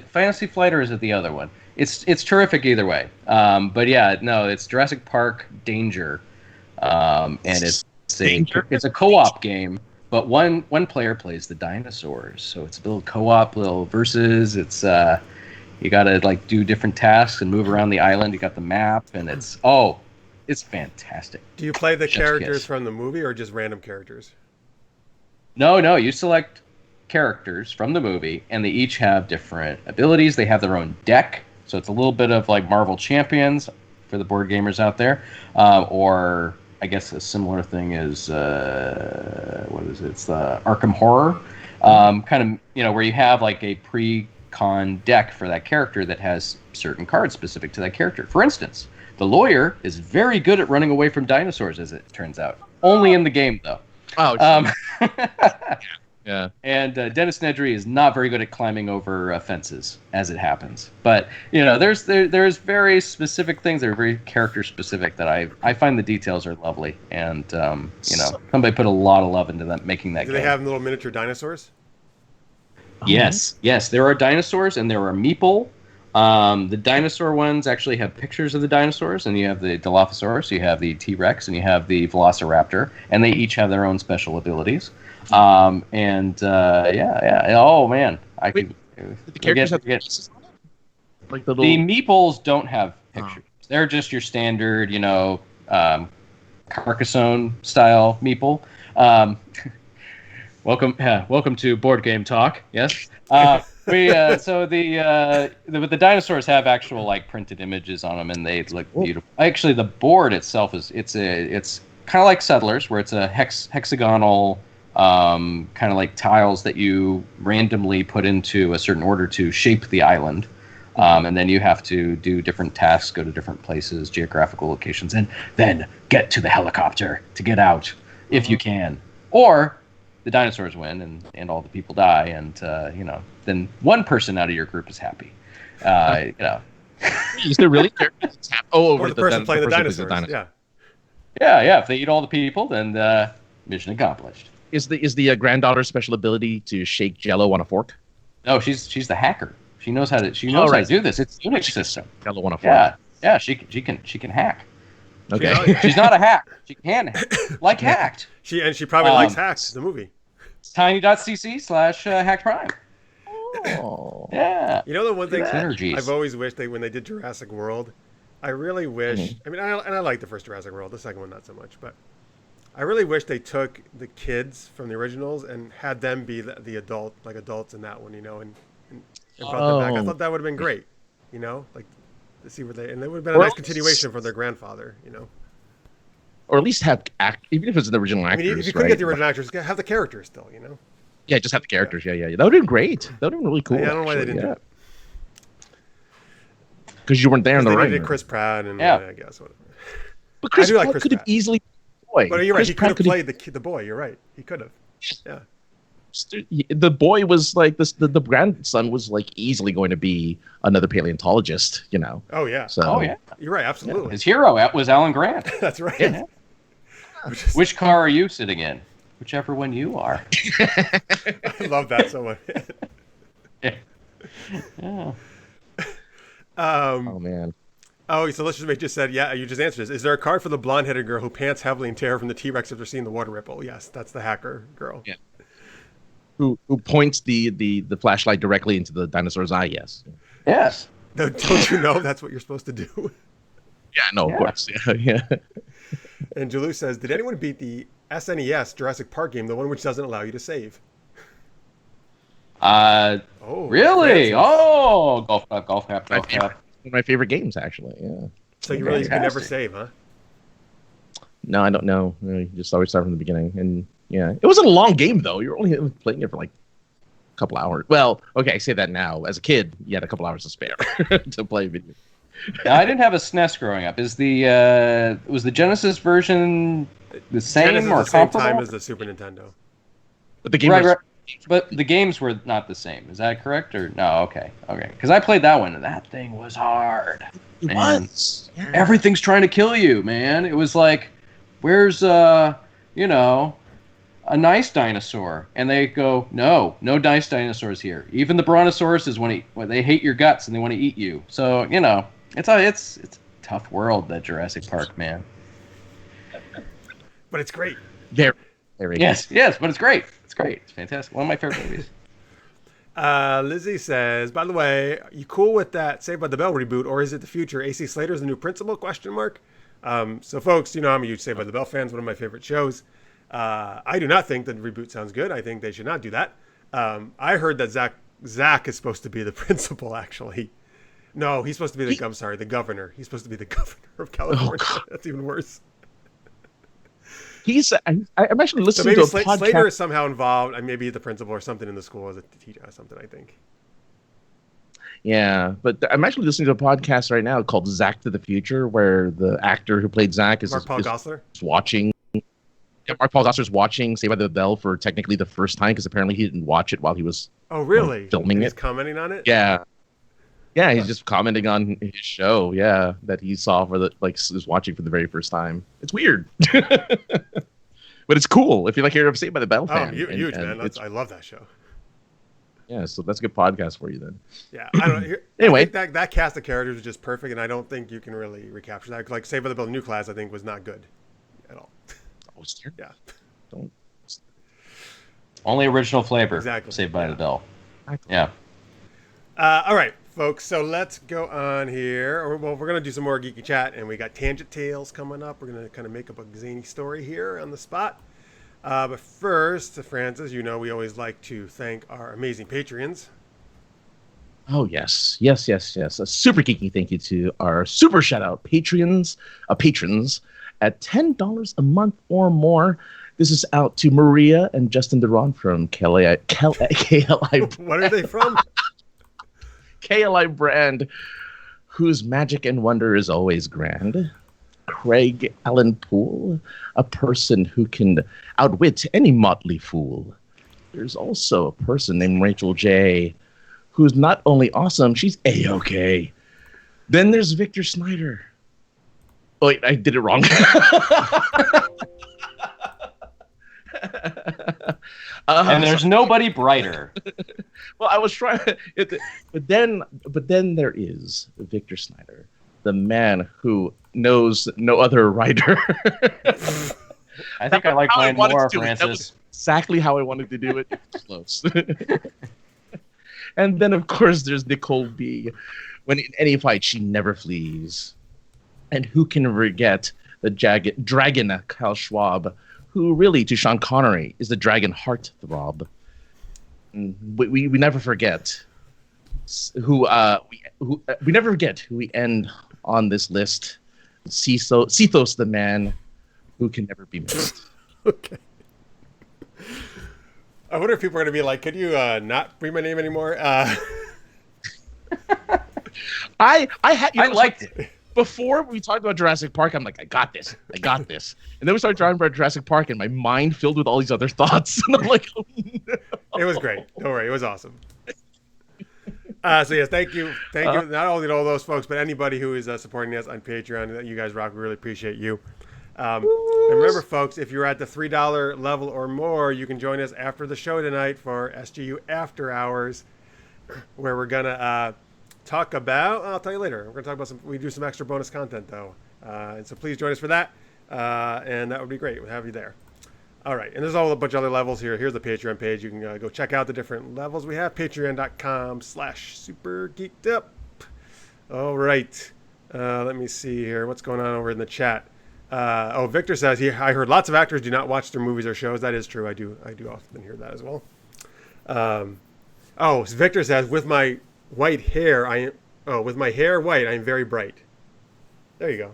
Fantasy Flight or is it the other one? It's terrific either way. But yeah, no, it's Jurassic Park Danger, and it's a co-op game. But one player plays the dinosaurs, so it's a little co-op, little versus. It's you gotta do different tasks and move around the island. You got the map, and it's fantastic. Do you play the characters from the movie or just random characters? No, you select characters from the movie, and they each have different abilities. They have their own deck, so it's a little bit of like Marvel Champions for the board gamers out there, or I guess a similar thing is what is it? It's the Arkham Horror, kind of where you have like a pre-con deck for that character that has certain cards specific to that character. For instance, the lawyer is very good at running away from dinosaurs, as it turns out. Only in the game, though. Oh. Yeah. And Dennis Nedry is not very good at climbing over fences, as it happens. But there's very specific things that are very character specific that I find the details are lovely, and somebody put a lot of love into that, making that. Do game. They have little miniature dinosaurs? Yes, there are dinosaurs and there are meeple. The dinosaur ones actually have pictures of the dinosaurs, and you have the Dilophosaurus, you have the T-Rex, and you have the Velociraptor, and they each have their own special abilities. Oh man, The characters have faces on it? Like the meeples don't have pictures. They're just your standard, Carcassonne style meeple. Welcome to Board Game Talk. Yes. The dinosaurs have actual printed images on them, and they look beautiful. Actually, the board itself it's kind of like Settlers, where it's a hexagonal kind of like tiles that you randomly put into a certain order to shape the island, and then you have to do different tasks, go to different places, geographical locations, and then get to the helicopter to get out if you can, or the dinosaurs win and all the people die, and then one person out of your group is happy. Is there really characters? Or the person playing the dinosaurs. Yeah. If they eat all the people, then mission accomplished. Is the granddaughter's special ability to shake Jello on a fork? No, she's the hacker. She knows how to do this. It's a Unix system. Jello on a fork. Yeah. She can hack. Okay. She's not a hack. She can hack. Hacked. She probably likes Hacked, the movie. Tiny.cc/Hacked Prime. Oh. Yeah. The one thing Synergies. I've always wished when they did Jurassic World, I really wish. I mean, I like the first Jurassic World. The second one not so much, but I really wish they took the kids from the originals and had them be the adults in that one, and brought them back. I thought that would have been great, to see where and it would have been a nice continuation from their grandfather, Or at least have even if it's the original actors. I mean, if you couldn't get the original actors, have the characters still, Yeah, just have the characters. Yeah. That would have been great. That would have been really cool. I don't know why they didn't do because you weren't there in the They writing needed room. Chris Pratt and Yeah. I guess whatever. But Chris I do like Pratt Chris could have Pratt. easily boy. But you're right. Chris He could Pratt have played the boy. You're right. He could have. Yeah. The boy was like this. The grandson was like easily going to be another paleontologist. You know. Oh yeah. So Oh yeah. You're right. Absolutely. His hero was Alan Grant. That's right. Yeah. Which car are you sitting in? Whichever one you are. I love that so much. Yeah. oh man. Oh, so let's just said, yeah, you just answered this. Is there a card for the blonde-headed girl who pants heavily in terror from the T-Rex after seeing the water ripple? Yes, that's the hacker girl. Yeah. Who points the flashlight directly into the dinosaur's eye? Yes. Yes. No, don't you know that's what you're supposed to do? Yeah. No. Of course. Yeah. And Jalou says, did anyone beat the SNES Jurassic Park game, the one which doesn't allow you to save? Oh, really? Francis. Oh, golf clap. One of my favorite games, actually. Yeah. So you really can never save, huh? No, I don't know. You just always start from the beginning, and yeah, it wasn't a long game though. You were only playing it for like a couple hours. Well, okay, I say that now. As a kid, you had a couple hours to spare to play video. Now, I didn't have a SNES growing up. Was the Genesis version the same Genesis or the same comparable? time as the Super Nintendo. But the game Right. was But the games were not the same. Is that correct? Or no? Okay. Because I played that one, and that thing was hard. It Man. was. Yeah. Everything's trying to kill you, man. It was like, where's a nice dinosaur? And they go, no nice dinosaurs here. Even the brontosauruses when they hate your guts and they want to eat you. So it's a tough world, that Jurassic Park, man. But it's great. Very, very. Yes, but it's great. It's great. It's fantastic. One of my favorite movies. Lizzie says, by the way, you cool with that Saved by the Bell reboot, or is it the future? AC Slater's the new principal? Question mark. So folks, I'm a huge Saved by the Bell fan. It's one of my favorite shows. I do not think that the reboot sounds good. I think they should not do that. I heard that Zach is supposed to be the principal, actually. No, he's supposed to be the governor. He's supposed to be the governor of California. That's even worse. I'm actually So listening maybe to a podcast. Slater is somehow involved, and maybe the principal or something in the school as a teacher or something, I think. Yeah, but I'm actually listening to a podcast right now called Zach to the Future, where the actor who played Zach is Gosselaar? watching. Yeah, Mark Paul Gosselaar's watching Saved by the Bell for technically the first time, because apparently he didn't watch it while he was filming He's it. commenting on it? Yeah. Yeah, he's just commenting on his show, that he saw was watching for the very first time. It's weird. But it's cool if you're you're a Saved by the Bell fan. Huge, man. I love that show. Yeah, so that's a good podcast for you then. Yeah, I don't know. Anyway. I think that cast of characters is just perfect, and I don't think you can really recapture that. Like Saved by the Bell New Class, I think was not good at all. Oh, it's terrible. Yeah. Don't. Only original flavor. Exactly. Saved by the Bell. Exactly. Yeah. All right, folks. So let's go on here. Well, we're gonna do some more geeky chat, and we got tangent tales coming up. We're gonna kind of make up a zany story here on the spot. But first, Francis, we always like to thank our amazing Patreons. Oh, yes. A super geeky thank you to our super shout out patrons at $10 a month or more. This is out to Maria and Justin Deron from KLI. What are they from? KLI brand, whose magic and wonder is always grand. Craig Allen Poole, a person who can outwit any motley fool. There's also a person named Rachel J, who's not only awesome, she's A-okay. Then there's Victor Snyder. Oh, wait, I did it wrong. And there's nobody brighter. Well, I was trying, but then there is Victor Snyder, the man who knows no other writer. I think I like mine more, Francis. That was exactly how I wanted to do it. Close. And then, of course, there's Nicole B. When in any fight, she never flees. And who can forget the dragon Kyle Schwab, who really, to Sean Connery, is the dragon heartthrob. We never forget who we never forget who we end on this list. Cethos, the man who can never be missed. Okay. I wonder if people are going to be like, could you not read my name anymore? I had. I liked it. Before we talked about Jurassic Park, I'm like, I got this. And then we started talking about Jurassic Park, and my mind filled with all these other thoughts. And I'm like, oh, no. It was great. Don't worry, it was awesome. So yes, thank you, not only to all those folks, but anybody who is supporting us on Patreon. You guys rock. We really appreciate you. And remember, folks, if you're at the $3 level or more, you can join us after the show tonight for SGU After Hours, where we're gonna talk about. I'll tell you later. We're gonna talk about we do some extra bonus content though, and so please join us for that, and that would be great. We'll have you there. All right, and there's a bunch of other levels here. Here's the Patreon page. You can go check out the different levels we have. Patreon.com/Super Geeked Up. All right, let me see here. What's going on over in the chat? Victor says I heard lots of actors do not watch their movies or shows. That is true. I do often hear that as well. Victor says with my white hair, with my hair white, I am very bright. There you go.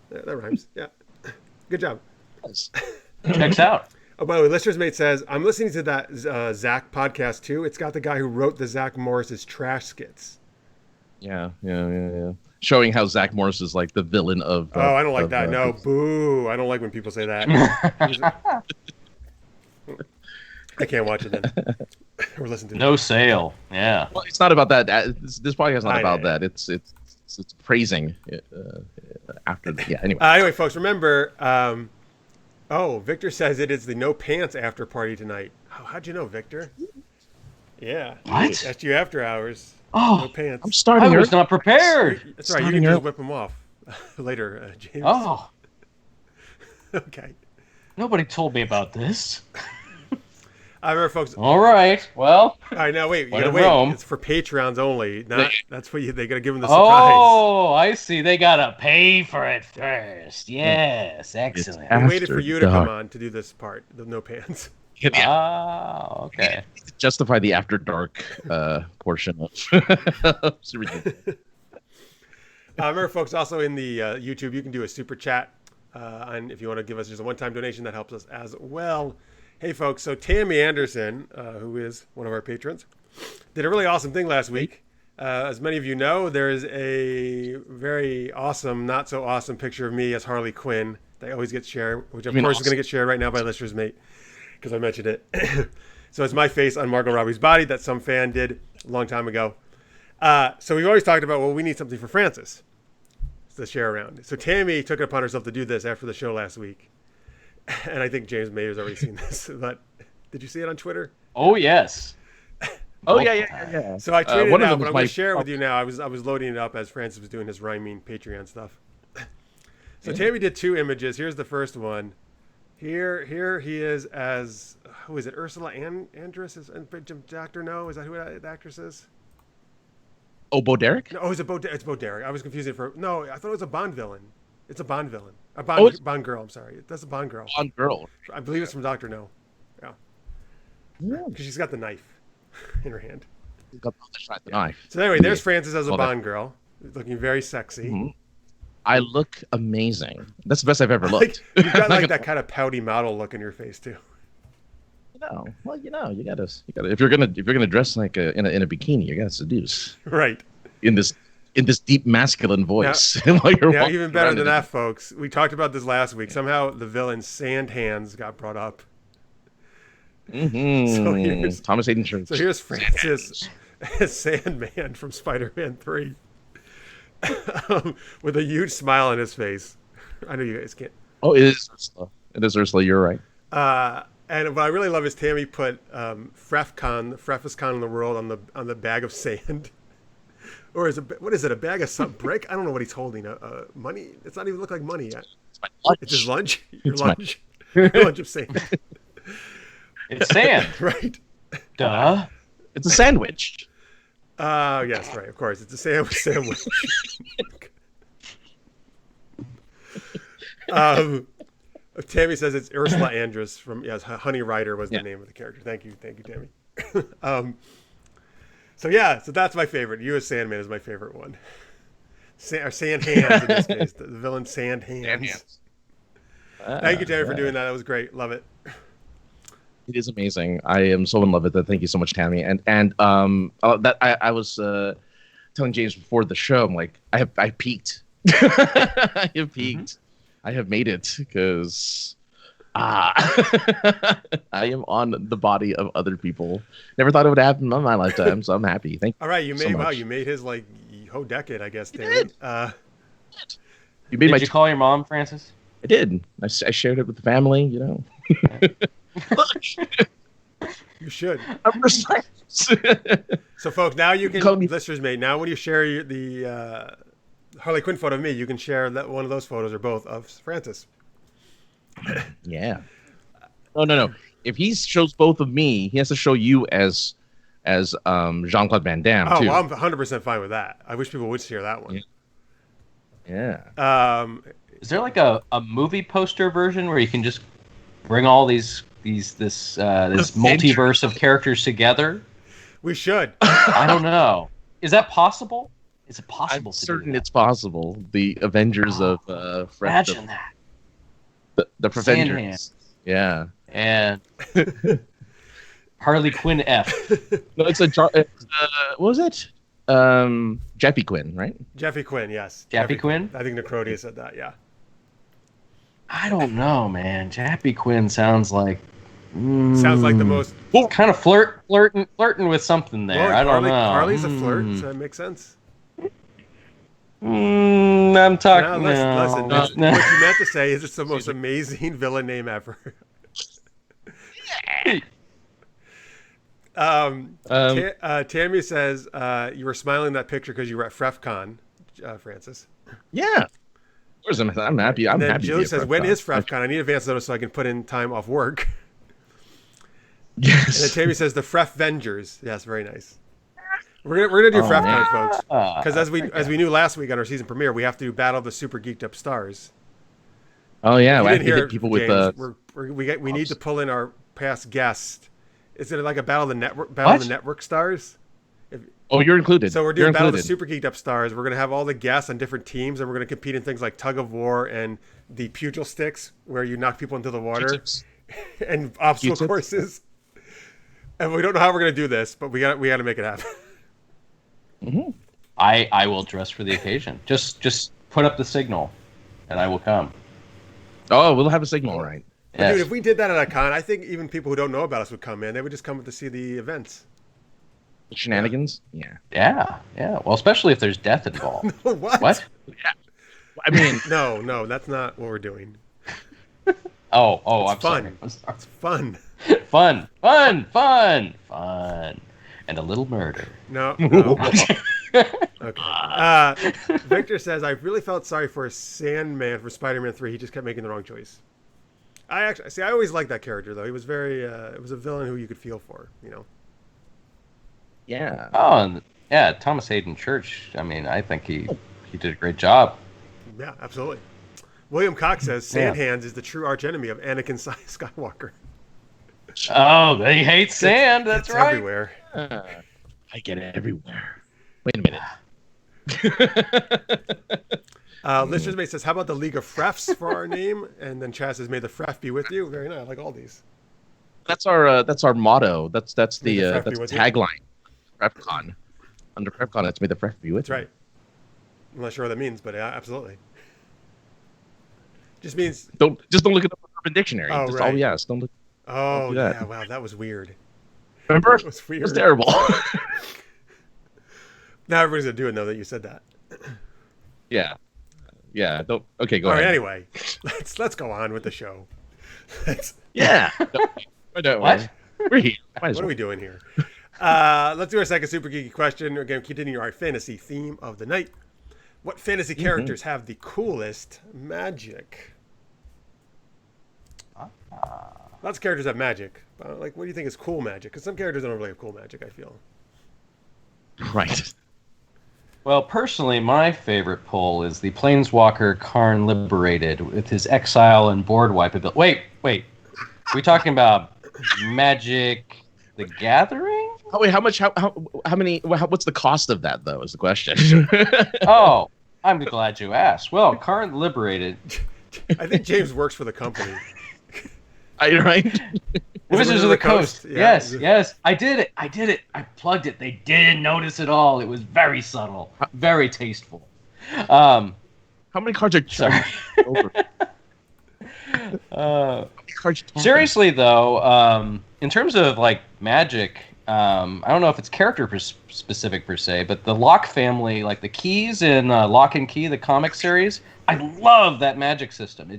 That rhymes. Yeah, good job. Checks out. Oh, by the way, Listener's Mate says, I'm listening to that Zach podcast too. It's got the guy who wrote the Zach Morris's trash skits. Yeah. Showing how Zach Morris is like the villain of. I don't like that. No, boo. I don't like when people say that. I can't watch it then. Or listen to it. No sale. Yeah. Well, it's not about that. This podcast is not about that. It's praising after. Yeah. Anyway. Anyway, folks, remember. Victor says it is the no pants after party tonight. How'd you know, Victor? Yeah. What? That's you after hours. Oh, no pants. I'm starting. I was not prepared. That's right. You can just whip them off later, James. Oh. Okay. Nobody told me about this. I remember, folks. All right. Well. All right. Now wait. You gotta wait. Rome. It's for Patreons only. That's what they gotta give them the surprise. Oh, I see. They gotta pay for it first. Yes. Excellent. We waited for you to come on to do this part. The no pants. Ah, okay. Justify the after dark portion of. Remember, folks, also in the YouTube, you can do a super chat, and if you want to give us just a one-time donation, that helps us as well. Hey, folks, so Tammy Anderson, who is one of our patrons, did a really awesome thing last week. As many of you know, there is a very awesome, not so awesome picture of me as Harley Quinn that always gets shared, which of course is going to get shared right now by Listener's Mate, because I mentioned it. So it's my face on Margot Robbie's body that some fan did a long time ago. So we've always talked about, we need something for Francis to share around. So Tammy took it upon herself to do this after the show last week. And I think James Mayer's already seen this. But did you see it on Twitter? Oh, yes. Oh, yeah. So I tweeted it out, but I'm going to share it with you now. I was loading it up as Francis was doing his rhyming Patreon stuff. So Tammy did two images. Here's the first one. Here he is as, who is it? Ursula Andress? Doctor No? Is that who that actress is? Oh, Bo Derek? No, it's Bo Derek. I was confusing it for, no, I thought it was a Bond villain. It's a Bond villain. Bond girl, I'm sorry. That's a Bond girl. Bond girl. I believe it's from Dr. No. Yeah. Because she's got the knife in her hand. She's got the knife. So anyway, there's Francis as a Bond girl, looking very sexy. Mm-hmm. I look amazing. That's the best I've ever looked. You've got like that kind of pouty model look in your face too. You gotta. If you're gonna dress like in a bikini, you gotta seduce. Right. In this deep masculine voice. Now, even better than that, folks. We talked about this last week. Somehow the villain Sand Hands got brought up. Mm-hmm. So Thomas Hayden Church. So here's Francis as Sandman from Spider-Man 3. With a huge smile on his face. I know you guys can't. Oh, it is Ursula. You're right. And what I really love is Tammy put Frefcon, the freshest con in the world, on the bag of sand. Or what is it? A bag of some brick? I don't know what he's holding. Money? It's not even look like money yet. It's my lunch. It's his lunch. Your lunch. Your lunch of sand. It's sand. Right. Duh. It's a sandwich. Yes, right. Of course, it's a sandwich. Tammy says it's Ursula Andress from Honey Rider was the name of the character. Thank you, Tammy. So that's my favorite. You as Sandman is my favorite one. Sand Hands in this case, the villain Sand Hands. Thank you, Tammy, for doing that. That was great. Love it. It is amazing. I am so in love with it. Thank you so much, Tammy. And that I was telling James before the show, I'm like, I peaked. I have peaked. Mm-hmm. I have made it because I am on the body of other people. Never thought it would happen in my lifetime, so I'm happy. Thank you. All right, you so made much. You made his like whole decade, I guess. Did. You made. Did you call your mom, Francis? I did. I shared it with the family. You know. You should. I'm precise. So, folks, now you can listeners mate. Now, when you share the Harley Quinn photo of me, you can share that one of those photos or both of Francis. Yeah. Oh no. If he shows both of me, he has to show you as Jean-Claude Van Damme. Oh, too. well, I'm 100% fine with that. I wish people would share that one. Yeah. Is there like a movie poster version where you can just bring all this multiverse of characters together? We should. I don't know. Is that possible? Is it possible? I'm certain it's possible. The Avengers of imagine that. The Avengers. Yeah. And Harley Quinn F. No, it's what was it? Jeffy Quinn, right? Jeffy Quinn, yes. Jeffy Quinn? I think Necrodia said that, yeah. I don't know, man. Jeffy Quinn sounds like sounds like the most kind of flirting with something there. I don't know. Harley's a flirt, so that makes sense. I'm talking. Listen. What you meant to say is it's the most amazing villain name ever. Tammy says you were smiling in that picture because you were at FrefCon, Francis. Yeah. I'm happy. And then Julie says, when is FrefCon? I need advance notice so I can put in time off work. Yes. And then Tammy says, the Fref-Vengers. Yes, very nice. We're gonna do FrefCon, folks. Because as we knew last week on our season premiere, we have to battle the Super Geeked Up stars. Oh, yeah. We have to hit people James, with we need to pull in our past guests. Is it like a battle of the network stars? You're included. So we're doing Battle of the Super Geeked Up Stars. We're going to have all the guests on different teams, and we're going to compete in things like tug of war and the pugil sticks, where you knock people into the water, and obstacle courses. And we don't know how we're going to do this, but we got to make it happen. Mm-hmm. I will dress for the occasion. Just put up the signal, and I will come. Oh, we'll have a signal, right? Yes. Dude, if we did that at a con, I think even people who don't know about us would come in. They would just come to see the events. Shenanigans? Yeah. Well, especially if there's death involved. What? Yeah. I mean, no, that's not what we're doing. I'm sorry. It's fun. Fun. And a little murder. No. Okay. Victor says, I really felt sorry for Sandman for Spider-Man 3. He just kept making the wrong choice. I always liked that character, though. He was it was a villain who you could feel for, you know. Yeah. Oh, and yeah, Thomas Hayden Church. I mean, I think he did a great job. Yeah, absolutely. William Cox says Sandhands is the true archenemy of Anakin Skywalker. Oh, they hate sand. That's right. Everywhere. I get it everywhere. Wait a minute. Listeners Mate says, how about the League of Frefs for our name? And then Chaz says, may the Fref be with you. Very nice. I like all these. That's our motto. That's the tagline. FrefCon. Under FrefCon, it's may the Fref be with you. That's right. I'm not sure what that means, but yeah, absolutely. Just means don't look it up in the Urban Dictionary. Oh, Just right. Yes, don't look. Oh, do that. Yeah, wow, that was weird. Remember? It was weird. It was terrible. Now everybody's gonna do it now that you said that. Yeah. Don't. Okay, go All ahead. right. Anyway, let's go on with the show. Yeah. What? We're here. What are we doing here? Let's do our second super geeky question. Again, continue our fantasy theme of the night. What fantasy characters have the coolest magic? Lots of characters have magic. What do you think is cool magic? Because some characters don't really have cool magic, I feel. Right. Well, personally, my favorite pull is the Planeswalker Karn Liberated with his exile and board wipe ability. Wait. Are we talking about Magic the Gathering? Oh, wait, how many, what's the cost of that, though, is the question. Oh, I'm glad you asked. Well, Karn Liberated. I think James works for the company. Right? Wizards of the Coast. Yeah. Yes. I did it. I plugged it. They didn't notice at all. It was very subtle, very tasteful. How many cards are Sorry. over? Seriously though, in terms of like magic, I don't know if it's character specific per se, but the Lock family, like the keys in Lock and Key, the comic series, I love that magic system.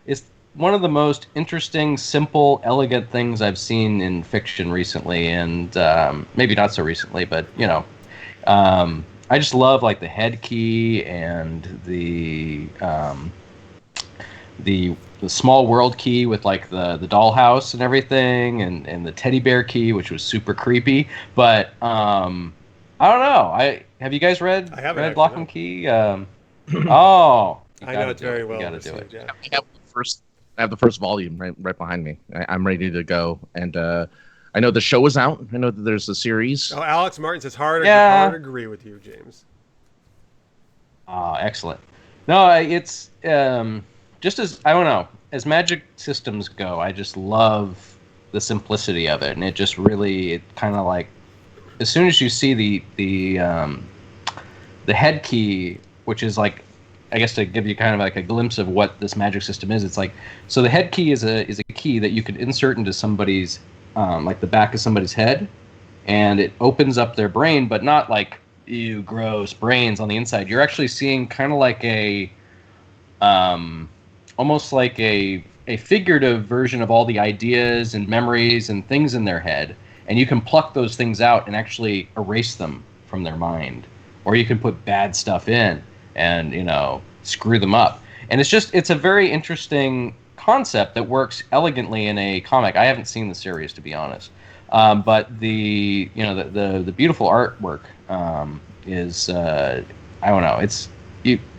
It's one of the most interesting, simple, elegant things I've seen in fiction recently, and maybe not so recently, but I just love like the head key and the small world key with like the dollhouse and everything, and the teddy bear key, which was super creepy. But I don't know. Have you guys read Lock and Key? I know it's very well. You gotta do it. Yeah. I have the first volume right behind me. I'm ready to go, and I know the show is out. I know that there's a series. Oh, Alex Martin says hard to agree with you, James. Excellent. No, it's just as I don't know, as magic systems go, I just love the simplicity of it, and it just really, it kind of like, as soon as you see the head key, which is like, I guess to give you kind of like a glimpse of what this magic system is, it's like, so the head key is a key that you could insert into somebody's like the back of somebody's head, and it opens up their brain, but not like, ew, gross brains on the inside. You're actually seeing kind of like a almost like a figurative version of all the ideas and memories and things in their head, and you can pluck those things out and actually erase them from their mind, or you can put bad stuff in and screw them up. And it's a very interesting concept that works elegantly in a comic. I haven't seen the series, to be honest, but the beautiful artwork is I don't know,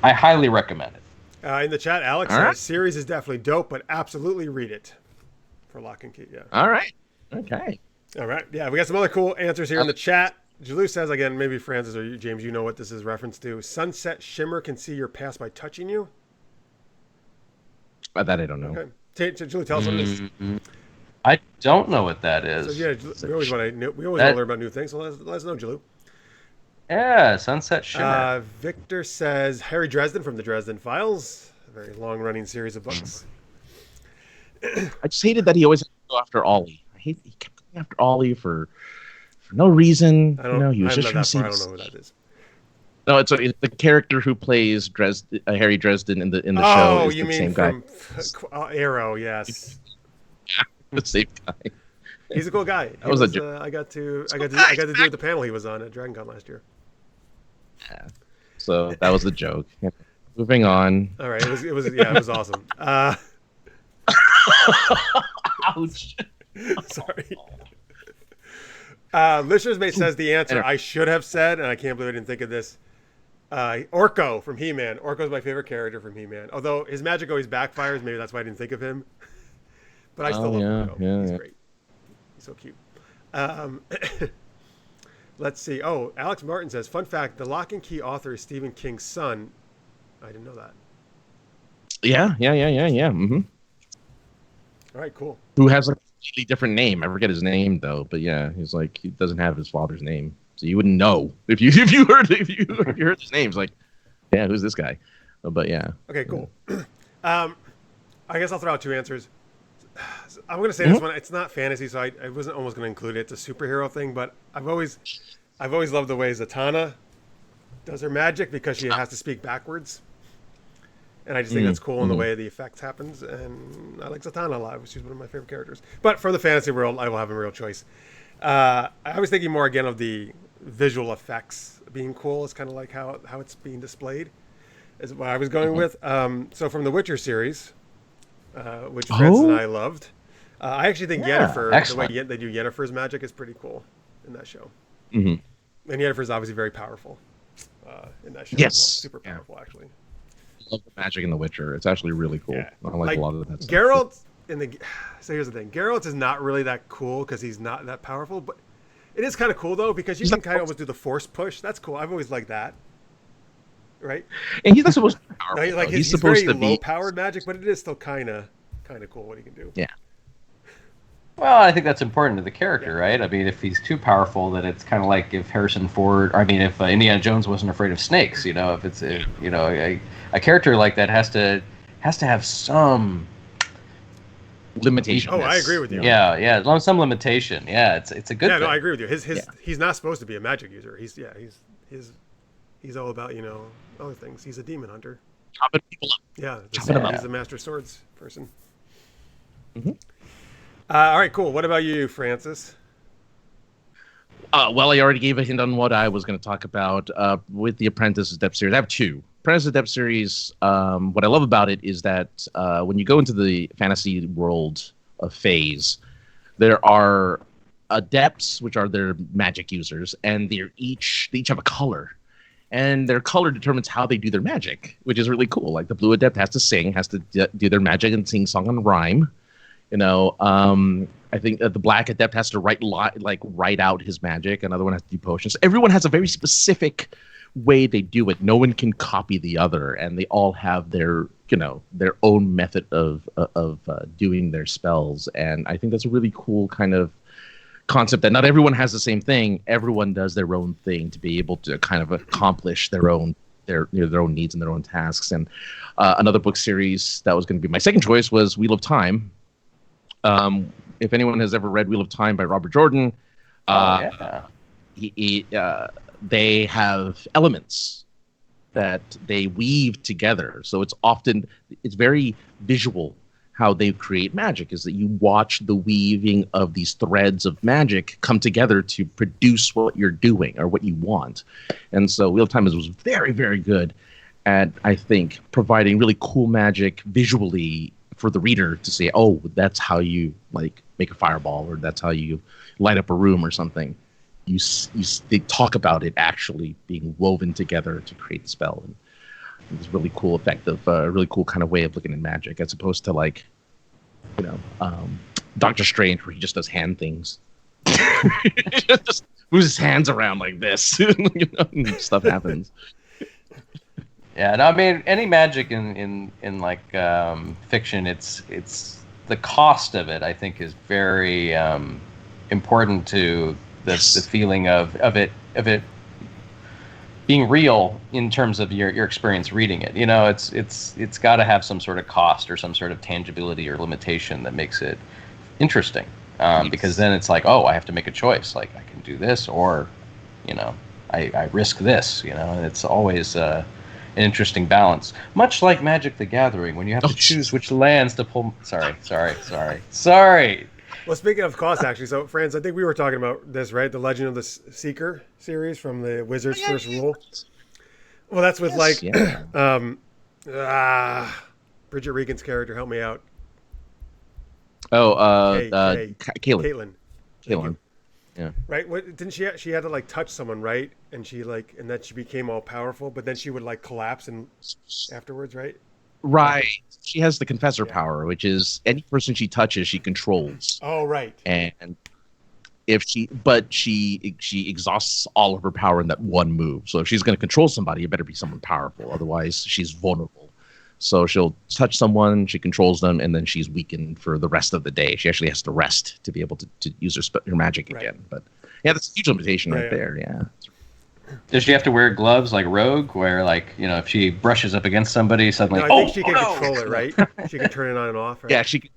I highly recommend it. In the chat, Alex says series is definitely dope, but absolutely read it for Lock and Key. Yeah. All right. Okay. All right. Yeah, we got some other cool answers here in the chat. Jalou says, again, maybe Francis or James, you know what this is reference to. Sunset Shimmer can see your past by touching you. That I don't know. Okay. Jalou, tell us what it is. I don't know what that is. So, yeah, we always want to learn about new things, so let us know, Jalou. Yeah, Sunset Shimmer. Victor says Harry Dresden from the Dresden Files, a very long-running series of books. I just hated that he always had to go after Ollie. He kept going after Ollie for no reason. He was just trying to see. I don't know who that is. No, it's the character who plays Harry Dresden in the show. Oh, is you the mean same from guy. Arrow? Yes. Yeah, the same guy. He's a cool guy. I got to do with the panel he was on at DragonCon last year. Yeah. So that was the joke. Moving on. All right. It was awesome. Ouch. Sorry. Listeners Mate says the answer I should have said, and I can't believe I didn't think of this. Orco from He-Man. Orco's my favorite character from He-Man. Although his magic always backfires, maybe that's why I didn't think of him. But I still love Orco. Yeah, He's great. He's so cute. Let's see. Oh, Alex Martin says, fun fact, the Lock and Key author is Stephen King's son. I didn't know that. Yeah. Mm-hmm. All right, cool. Who has a completely different name. I forget his name, though. But yeah, he doesn't have his father's name. So you wouldn't know if you heard his name. It's like, yeah, who's this guy? But yeah. Okay, cool. I guess I'll throw out two answers. I'm going to say this one. It's not fantasy, so I wasn't almost going to include it. It's a superhero thing, but I've always loved the way Zatanna does her magic because she has to speak backwards. And I just think that's cool in the way the effect happens. And I like Zatanna a lot. She's one of my favorite characters. But for the fantasy world, I will have a real choice. I was thinking more, again, of the visual effects being cool. It's kind of like how it's being displayed is what I was going with. So from the Witcher series, which Francis and I loved, I actually think Yennefer, the way they do Yennefer's magic is pretty cool in that show. Mm-hmm. And Yennefer's obviously very powerful in that show. Yes. Super powerful, actually. I love the magic in The Witcher. It's actually really cool. Yeah. I like a lot of that stuff. Geralt so here's the thing. Geralt is not really that cool because he's not that powerful, but it is kind of cool though because you can kind of almost do the force push. That's cool. I've always liked that. Right? And he's not supposed to be powerful. No, he's supposed very to be low-powered magic, but it is still kind of cool what he can do. Yeah. Well, I think that's important to the character, right? I mean, if he's too powerful, then it's kind of like if Harrison Ford, I mean, if Indiana Jones wasn't afraid of snakes, if it's a character like that has to have some limitation. Oh, I agree with you. Yeah, some limitation. Yeah, it's a good thing. No, I agree with you. He's not supposed to be a magic user. He's all about other things. He's a demon hunter. Chopping people up. Yeah, he's the master swords person. Mm-hmm. All right, cool. What about you, Francis? Well, I already gave a hint on what I was going to talk about with the Apprentice Depth series. I have two. Apprentice Depth series, what I love about it is that when you go into the fantasy world of phase, there are adepts, which are their magic users, and they each have a color. And their color determines how they do their magic, which is really cool. Like the blue adept has to sing, has to do their magic and sing song and rhyme. I think the black adept has to write out his magic. Another one has to do potions. Everyone has a very specific way they do it. No one can copy the other, and they all have their own method of doing their spells. And I think that's a really cool kind of concept that not everyone has the same thing. Everyone does their own thing to be able to kind of accomplish their own needs and their own tasks. And another book series that was going to be my second choice was Wheel of Time. If anyone has ever read Wheel of Time by Robert Jordan, they have elements that they weave together. So it's very visual how they create magic, is that you watch the weaving of these threads of magic come together to produce what you're doing or what you want. And so Wheel of Time was very, very good at, I think, providing really cool magic visually for the reader to say, oh, that's how you make a fireball, or that's how you light up a room or something. They talk about it actually being woven together to create the spell. And it's a really cool effect of a really cool kind of way of looking at magic, as opposed to Doctor Strange, where he just does hand things. Just moves his hands around like this, and stuff happens. Yeah, no, I mean, any magic in fiction, it's the cost of it, I think, is very important to the feeling of it being real in terms of your experience reading it. It's got to have some sort of cost or some sort of tangibility or limitation that makes it interesting. Because then it's like, oh, I have to make a choice. Like, I can do this, or I risk this. And it's always an interesting balance, much like Magic the Gathering, when you have to choose which lands to pull. Sorry. Well, speaking of cost, actually, so Franz, I think we were talking about this, right? The Legend of the Seeker series from the Wizard's First Rule. Well, that's with Bridget Regan's character. Help me out. Caitlin. Yeah. Right? Didn't she had to touch someone, right? And she and then she became all powerful, but then she would collapse and afterwards, right? Right. She has the Confessor power, which is any person she touches, she controls. Oh, right. And she exhausts all of her power in that one move. So if she's going to control somebody, it better be someone powerful. Otherwise, she's vulnerable. So she'll touch someone, she controls them, and then she's weakened for the rest of the day. She actually has to rest to be able to use her magic again. But yeah, that's a huge limitation there. Yeah. Does she have to wear gloves like Rogue, where if she brushes up against somebody, suddenly? No, I think she can control it, right? She can turn it on and off. Right? Yeah, she can.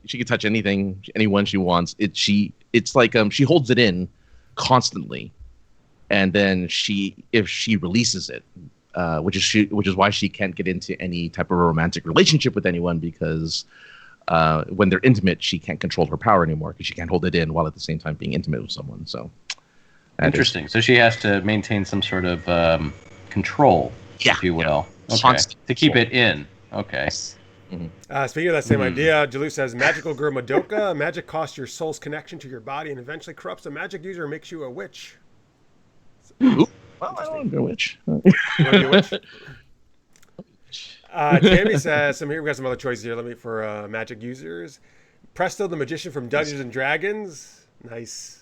She can touch anyone she wants. It's like she holds it in constantly, and then if she releases it, which is why she can't get into any type of romantic relationship with anyone, because when they're intimate, she can't control her power anymore because she can't hold it in while at the same time being intimate with someone. So. Interesting. So she has to maintain some sort of control, if you will, to keep it in. Okay. Mm-hmm. Speaking of that same idea, Jalou says, magical girl Madoka, magic costs your soul's connection to your body and eventually corrupts a magic user and makes you a witch. Ooh. Well, I don't want to be a witch. You want to be a witch? Tammy says, we got some other choices here for magic users. Presto the Magician from Dungeons and Dragons. Nice.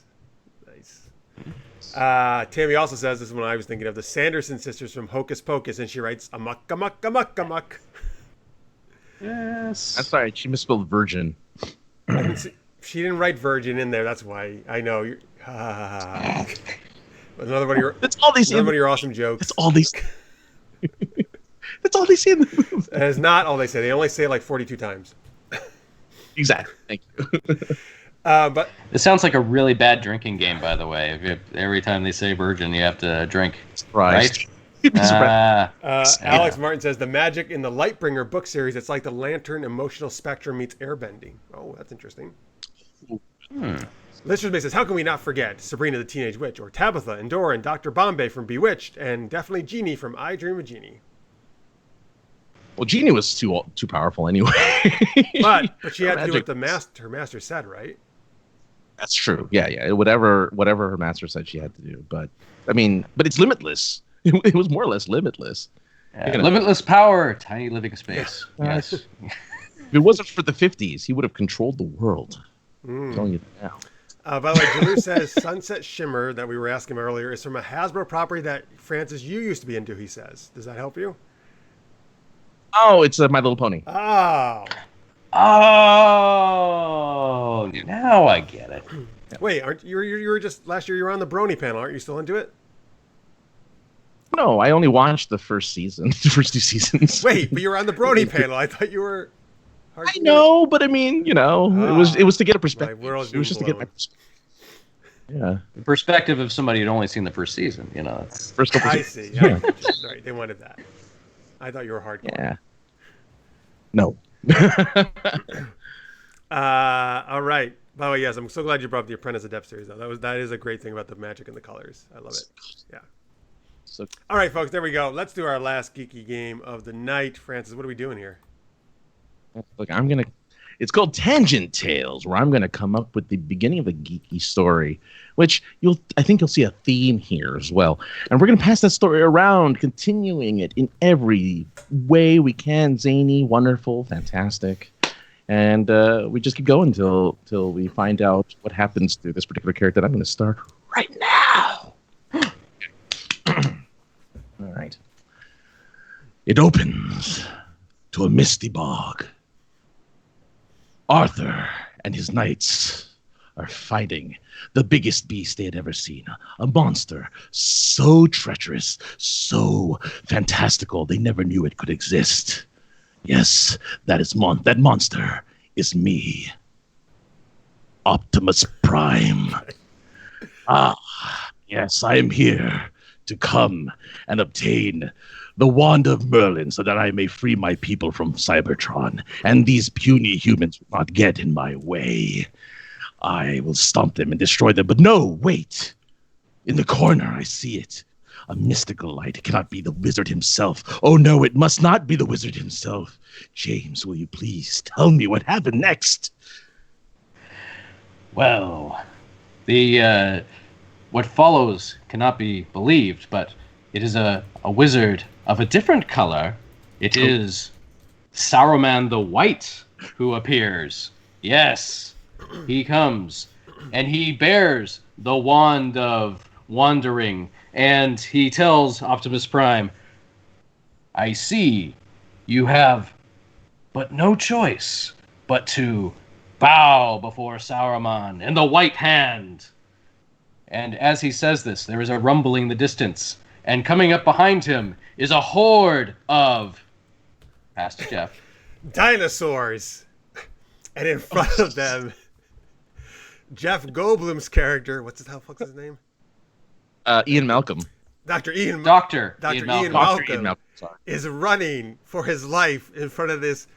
Tammy also says, this is one I was thinking of, the Sanderson sisters from Hocus Pocus, and she writes, amok, amok, amok, amok. Yes. I'm sorry, she misspelled virgin. I didn't see, she didn't write virgin in there. That's why I know. You're, another one of your That's all they say. another one of your awesome That's jokes. all they. That's all they say in the movie. That is not all they say. They only say it like 42 times. Exactly. Thank you. But It sounds like a really bad drinking game, by the way. Every time they say virgin, you have to drink. Surprised. Right? Alex Martin says the magic in the Lightbringer book series. It's like the Lantern emotional spectrum meets airbending. Oh, that's interesting. Listeners Bay says, how can we not forget Sabrina the Teenage Witch, or Tabitha and Dora and Dr. Bombay from Bewitched, and definitely Jeannie from I Dream of Jeannie. Well, Jeannie was too powerful anyway. But she had to do Magic. what her master said, right? That's true. Yeah. Whatever her master said she had to do. But I mean, but it's limitless. It was more or less limitless. Yeah, limitless power, tiny living space. Yes. If it wasn't for the 50s, he would have controlled the world. I'm telling you now. By the way, Jalou says Sunset Shimmer that we were asking him earlier is from a Hasbro property that Francis you used to be into. He says, does that help you? Oh, it's My Little Pony. Oh, Oh, now I get it. wait, aren't you were just last year? You were on the Brony panel, aren't you still into it? No, I only watched the first season, the first 2 seasons. Wait, but you were on the Brony panel. I thought you were. I know, but I mean, it was to get a perspective. My world's It was just to get my blown. perspective. Yeah, The perspective of somebody who'd only seen the first season, It's, first couple. I see. Yeah. Right, they wanted that. I thought you were hardcore. Yeah. No. All right. By the way, yes, I'm so glad you brought up the Apprentice of Depth series. Though that is a great thing about the magic and the colors. I love it. Yeah. So All right, folks. There we go. Let's do our last geeky game of the night. Francis, what are we doing here? look, it's called Tangent Tales, where I'm gonna come up with the beginning of a geeky story, which I think you'll see a theme here as well. And we're gonna pass that story around, continuing it in every way we can. Zany, wonderful, fantastic. And we just keep going till we find out what happens to this particular character that I'm gonna start right now. All right. It opens to a misty bog. Arthur and his knights are fighting the biggest beast they had ever seen. A monster so treacherous, so fantastical, they never knew it could exist. Yes, that monster is me. Optimus Prime. Yes, I am here to come and obtain the Wand of Merlin so that I may free my people from Cybertron, and these puny humans will not get in my way. I will stomp them and destroy them, but no, wait. In the corner, I see it. A mystical light. It cannot be the wizard himself. Oh no, it must not be the wizard himself. James, will you please tell me what happened next? Well, what follows cannot be believed, but it is a wizard of a different color. It is Saruman the White who appears. Yes, he comes, and he bears the Wand of Wandering, and he tells Optimus Prime, I see you have but no choice but to bow before Saruman and the White Hand. And as he says this, there is a rumbling in the distance, and coming up behind him is a horde of... Pass to Jeff. Dinosaurs. And in front of them, Jeff Goldblum's character, what's his name? Ian Malcolm. Dr. Ian Dr. Ian Malcolm. Malcolm, Ian Malcolm, sorry. is running for his life in front of this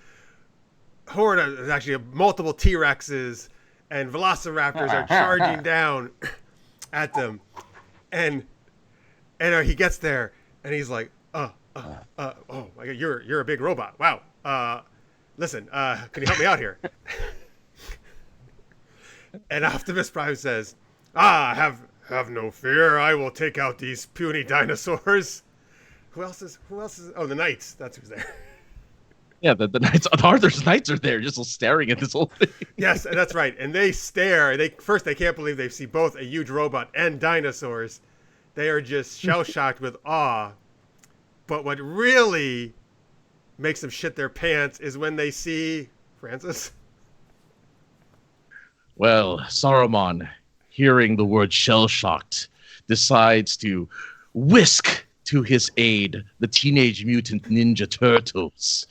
horde of actually multiple T-Rexes, and velociraptors are charging down at them. And he gets there, and he's like, oh my God, you're a big robot. Wow. Listen, can you help me out here? And Optimus Prime says, have no fear. I will take out these puny dinosaurs. Who else is? Oh, the Knights. That's who's there. Yeah, the knights. Arthur's knights are there, just staring at this whole thing. Yes, and that's right. And they stare. They can't believe they see both a huge robot and dinosaurs. They are just shell shocked with awe. But what really makes them shit their pants is when they see Francis. Well, Saruman, hearing the word shell-shocked, decides to whisk to his aid the Teenage Mutant Ninja Turtles.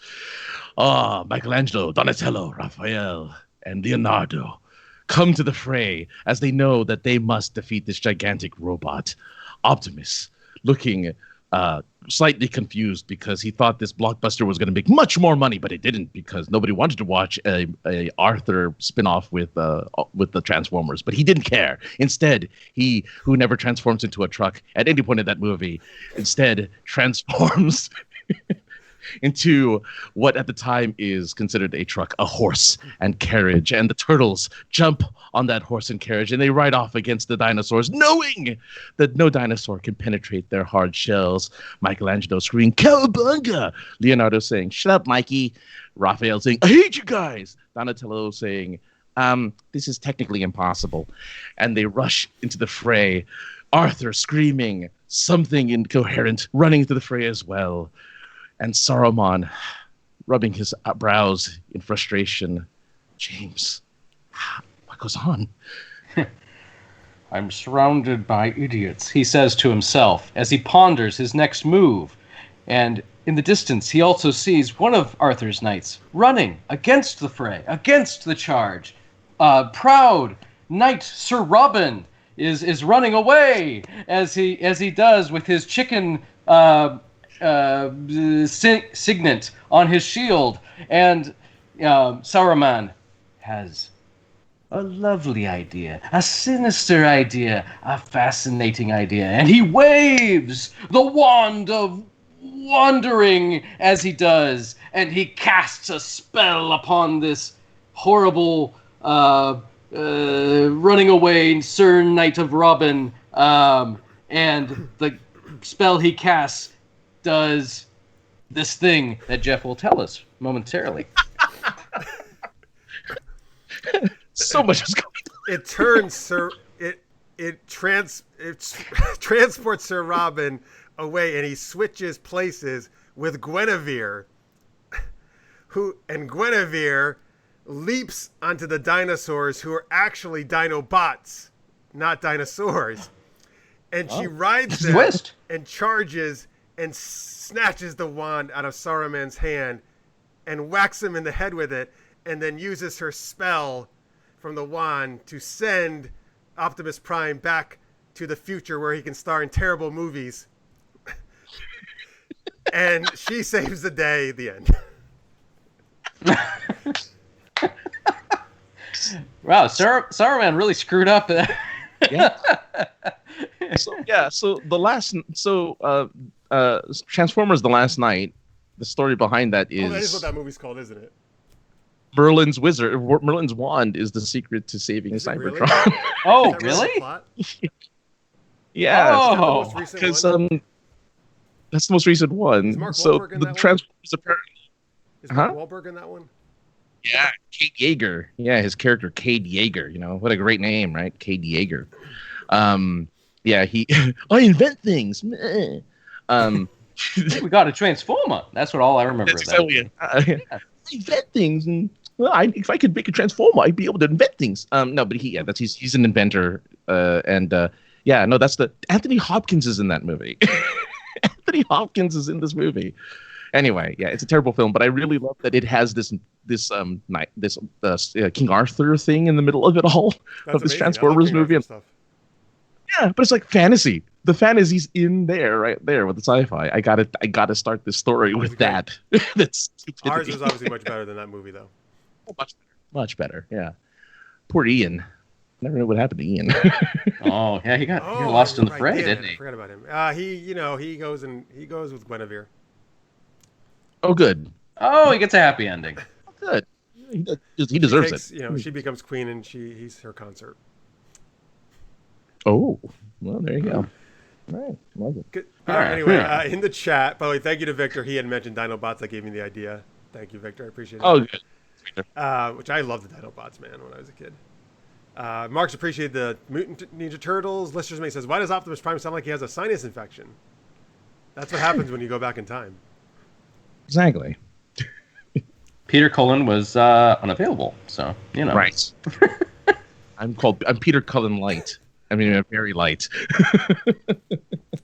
Michelangelo, Donatello, Raphael, and Leonardo come to the fray as they know that they must defeat this gigantic robot. Optimus, looking slightly confused because he thought this blockbuster was going to make much more money, but it didn't because nobody wanted to watch a Arthur spinoff with the Transformers. But he didn't care. Instead, he, who never transforms into a truck at any point in that movie, instead transforms into what at the time is considered a truck, a horse and carriage. And the turtles jump on that horse and carriage and they ride off against the dinosaurs, knowing that no dinosaur can penetrate their hard shells. Michelangelo screaming, "Cowabunga!" Leonardo saying, "Shut up, Mikey." Raphael saying, "I hate you guys." Donatello saying, "This is technically impossible." And they rush into the fray. Arthur screaming something incoherent, running into the fray as well. And Saruman, rubbing his brows in frustration. James, what goes on? I'm surrounded by idiots, he says to himself as he ponders his next move. And in the distance, he also sees one of Arthur's knights running against the fray, against the charge. Proud Knight Sir Robin is running away as he does with his chicken signet on his shield, and Saruman has a lovely idea, a sinister idea, a fascinating idea, and he waves the wand of wandering as he does, and he casts a spell upon this horrible running away Sir Knight of Robin, and the spell he casts does this thing that Jeff will tell us momentarily. So much is going on. It turns it transports Sir Robin away, and he switches places with Guinevere, Guinevere leaps onto the dinosaurs who are actually Dinobots, not dinosaurs, and she rides them and charges and snatches the wand out of Saruman's hand and whacks him in the head with it, and then uses her spell from the wand to send Optimus Prime back to the future where he can star in terrible movies. And she saves the day at the end. Wow, Saruman really screwed up. Yeah. So Transformers: The Last Night. The story behind that is. Oh, that is what that movie's called, isn't it? Merlin's wand is the secret to saving Cybertron. Really? Oh, Is that really? the plot? Yeah. Oh, Because that's the most recent one. Is Mark So Wahlberg in the that one? Transformers apparently. is Mark Wahlberg in that one? Yeah, Cade Yeager. Yeah, his character Cade Yeager. You know what a great name, right? Cade Yeager. Yeah, he. I invent things. we got a Transformer. That's what all I remember. That's exactly it. I invent things, and well, if I could make a Transformer, I'd be able to invent things. No, but he's an inventor, yeah, no, that's Anthony Hopkins is in that movie. Anthony Hopkins is in this movie. Anyway, yeah, it's a terrible film, but I really love that it has this King Arthur thing in the middle of it all. That's of this amazing. Transformers I love movie. stuff. Yeah, but it's like fantasy. The fantasy's in there, right there with the sci-fi. I gotta start this story with that. That's Ours is obviously much better than that movie, though. much better. Yeah. Poor Ian. Never know what happened to Ian. Oh, yeah, he got lost in the fray, damn didn't it, I he? forgot about him. He goes with Guinevere. Oh, good. Oh, he gets a happy ending. Good. He deserves it. She becomes queen, and he's her consort. Oh, well, there you go. All right, love it. Good. All right. Anyway, in the chat, by the way, thank you to Victor. He had mentioned Dinobots. That gave me the idea. Thank you, Victor. I appreciate it. Oh, good. Which I loved the Dinobots, man, when I was a kid. Mark's appreciated the Mutant Ninja Turtles. Listeners May says, why does Optimus Prime sound like he has a sinus infection? That's what happens when you go back in time. Exactly. Peter Cullen was unavailable, so you know. Right. I'm Peter Cullen light. I mean, I'm very light.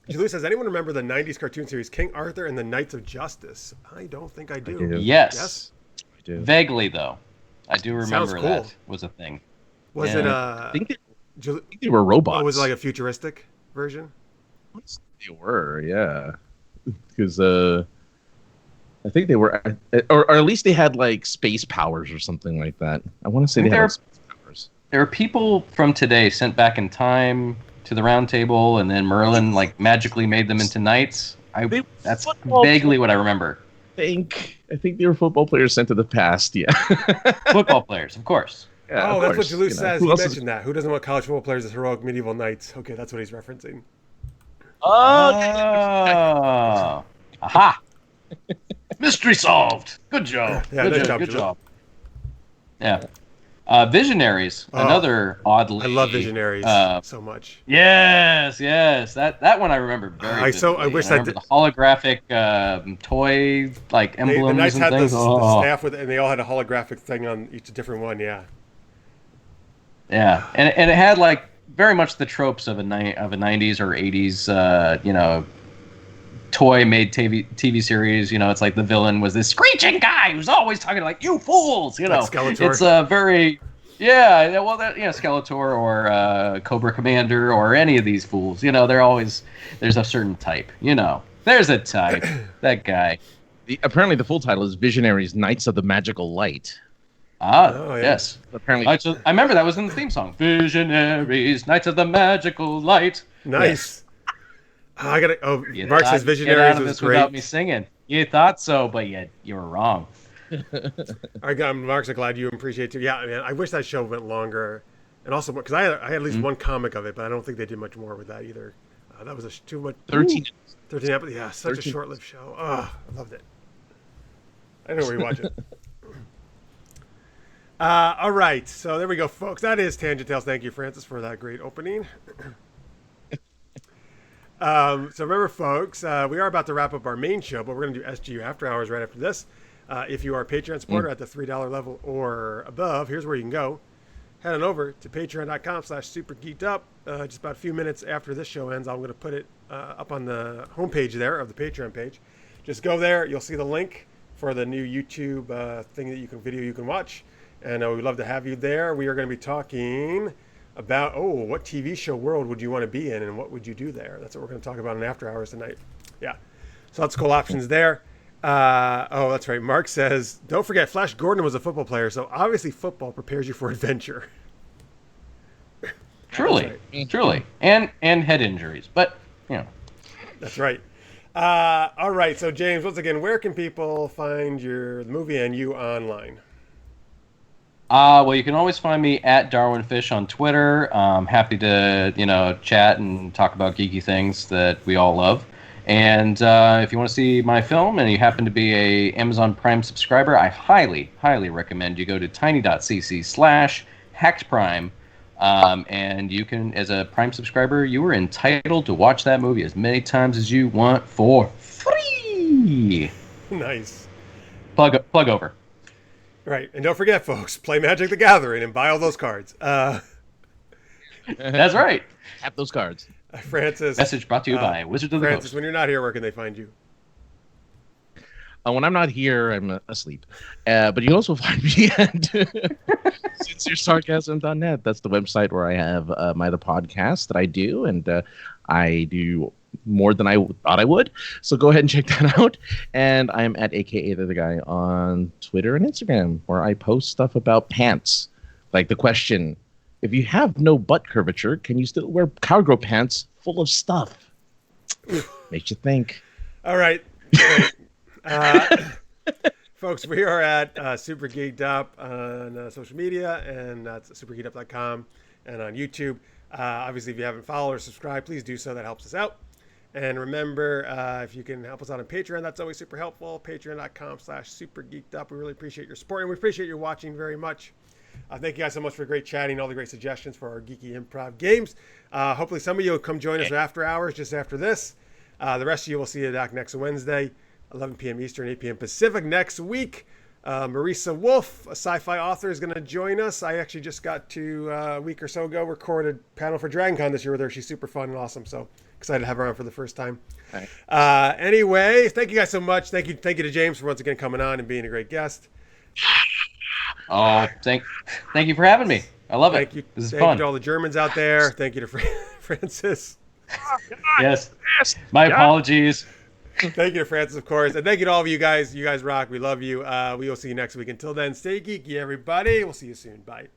Julius, does anyone remember the 90s cartoon series King Arthur and the Knights of Justice? I don't think I do. Yes. I do. Vaguely, though. I do remember cool. that was a thing. Was Yeah. it I think they were robots. Oh, was it like a futuristic version? They were, yeah. Because I think they were, or at least they had like space powers or something like that. I want to say they had space powers. There are people from today sent back in time to the Round Table, and then Merlin like magically made them into knights. That's vaguely what I remember. I think they were football players sent to the past. Yeah, football players, of course. Yeah, oh, that's what Julius says. He mentioned that. Who doesn't want college football players as heroic medieval knights? Okay, that's what he's referencing. Oh, aha! Mystery solved. Good job. Yeah, good job. Yeah. Visionaries, another oddly. I love Visionaries so much. Yes. That one I remember very. I wish I remember the holographic toy like emblems. The Knights and had things. the staff with, and they all had a holographic thing on each different one. Yeah. Yeah, and it had like very much the tropes of a 90s or 80s, toy made TV series. It's like the villain was this screeching guy who's always talking like, you fools, Like Skeletor. It's a very, Skeletor or Cobra Commander or any of these fools. There's a certain type. There's a type. That guy. Apparently the full title is Visionaries, Knights of the Magical Light. Yes. Apparently, I remember that was in the theme song. Visionaries, Knights of the Magical Light. Nice. Yes. Mark says Visionaries was great. Without me singing. You thought so, but you were wrong. All right, Mark's glad you appreciate it too. Yeah, man, I wish that show went longer, and also because I had at least one comic of it, but I don't think they did much more with that either. That was too much. 13 episodes. Yeah, such a short-lived show. Oh, I loved it. I know where you watch it. All right, so there we go, folks. That is Tangent Tales. Thank you, Francis, for that great opening. So remember, folks, we are about to wrap up our main show, but we're going to do SGU After Hours right after this. If you are a Patreon supporter at the $3 level or above, here's where you can go. Head on over to patreon.com/supergeekedup. Just about a few minutes after this show ends, I'm going to put it up on the homepage there of the Patreon page. Just go there. You'll see the link for the new YouTube thing that video you can watch. And we'd love to have you there. We are going to be talking about, what TV show world would you want to be in and what would you do there? That's what we're going to talk about in After Hours tonight. Yeah. So lots of cool options there. That's right. Mark says, don't forget, Flash Gordon was a football player, so obviously football prepares you for adventure. Truly. And head injuries, but, That's right. All right. So, James, once again, where can people find the movie and you online? Well, you can always find me at DarwinFish on Twitter. Happy to, chat and talk about geeky things that we all love. And if you want to see my film and you happen to be a Amazon Prime subscriber, I highly, highly recommend you go to tiny.cc/hackedprime. And you can, as a Prime subscriber, you are entitled to watch that movie as many times as you want for free. Nice. Plug over. Right. And don't forget, folks, play Magic the Gathering and buy all those cards. That's right. Tap those cards. Francis. Message brought to you by Wizard of the Francis, Coast. when you're not here, where can they find you? When I'm not here, I'm asleep. But you can also find me at sinceresarcasm.net. That's the website where I have my other podcast that I do, and I do more than I thought I would. So go ahead and check that out. And I'm at AKA the Guy on Twitter and Instagram, where I post stuff about pants. Like the question, if you have no butt curvature, can you still wear cowgirl pants full of stuff? Makes you think. All right. Folks, we are at Super Geeked Up on social media, and that's supergeekedup.com and on YouTube. Obviously, if you haven't followed or subscribed, please do so. That helps us out. And remember, if you can help us out on Patreon, that's always super helpful. Patreon.com/supergeekedup. We really appreciate your support, and we appreciate your watching very much. Thank you guys so much for great chatting, all the great suggestions for our geeky improv games. Hopefully some of you will come join us after hours, just after this. The rest of you will see you back next Wednesday, 11 p.m. Eastern, 8 p.m. Pacific next week. Marisa Wolf, a sci-fi author, is going to join us. I actually just got to, a week or so ago, recorded panel for DragonCon this year with her. She's super fun and awesome, so excited to have her on for the first time. Right. Anyway, thank you guys so much. Thank you to James for once again coming on and being a great guest. Oh, thank you for having me. I love it. Thank you. This is Thank fun. you to all the Germans out there. Thank you to Francis. Yes. My apologies. Thank you to Francis, of course. And thank you to all of you guys. You guys rock. We love you. We will see you next week. Until then, stay geeky, everybody. We'll see you soon. Bye.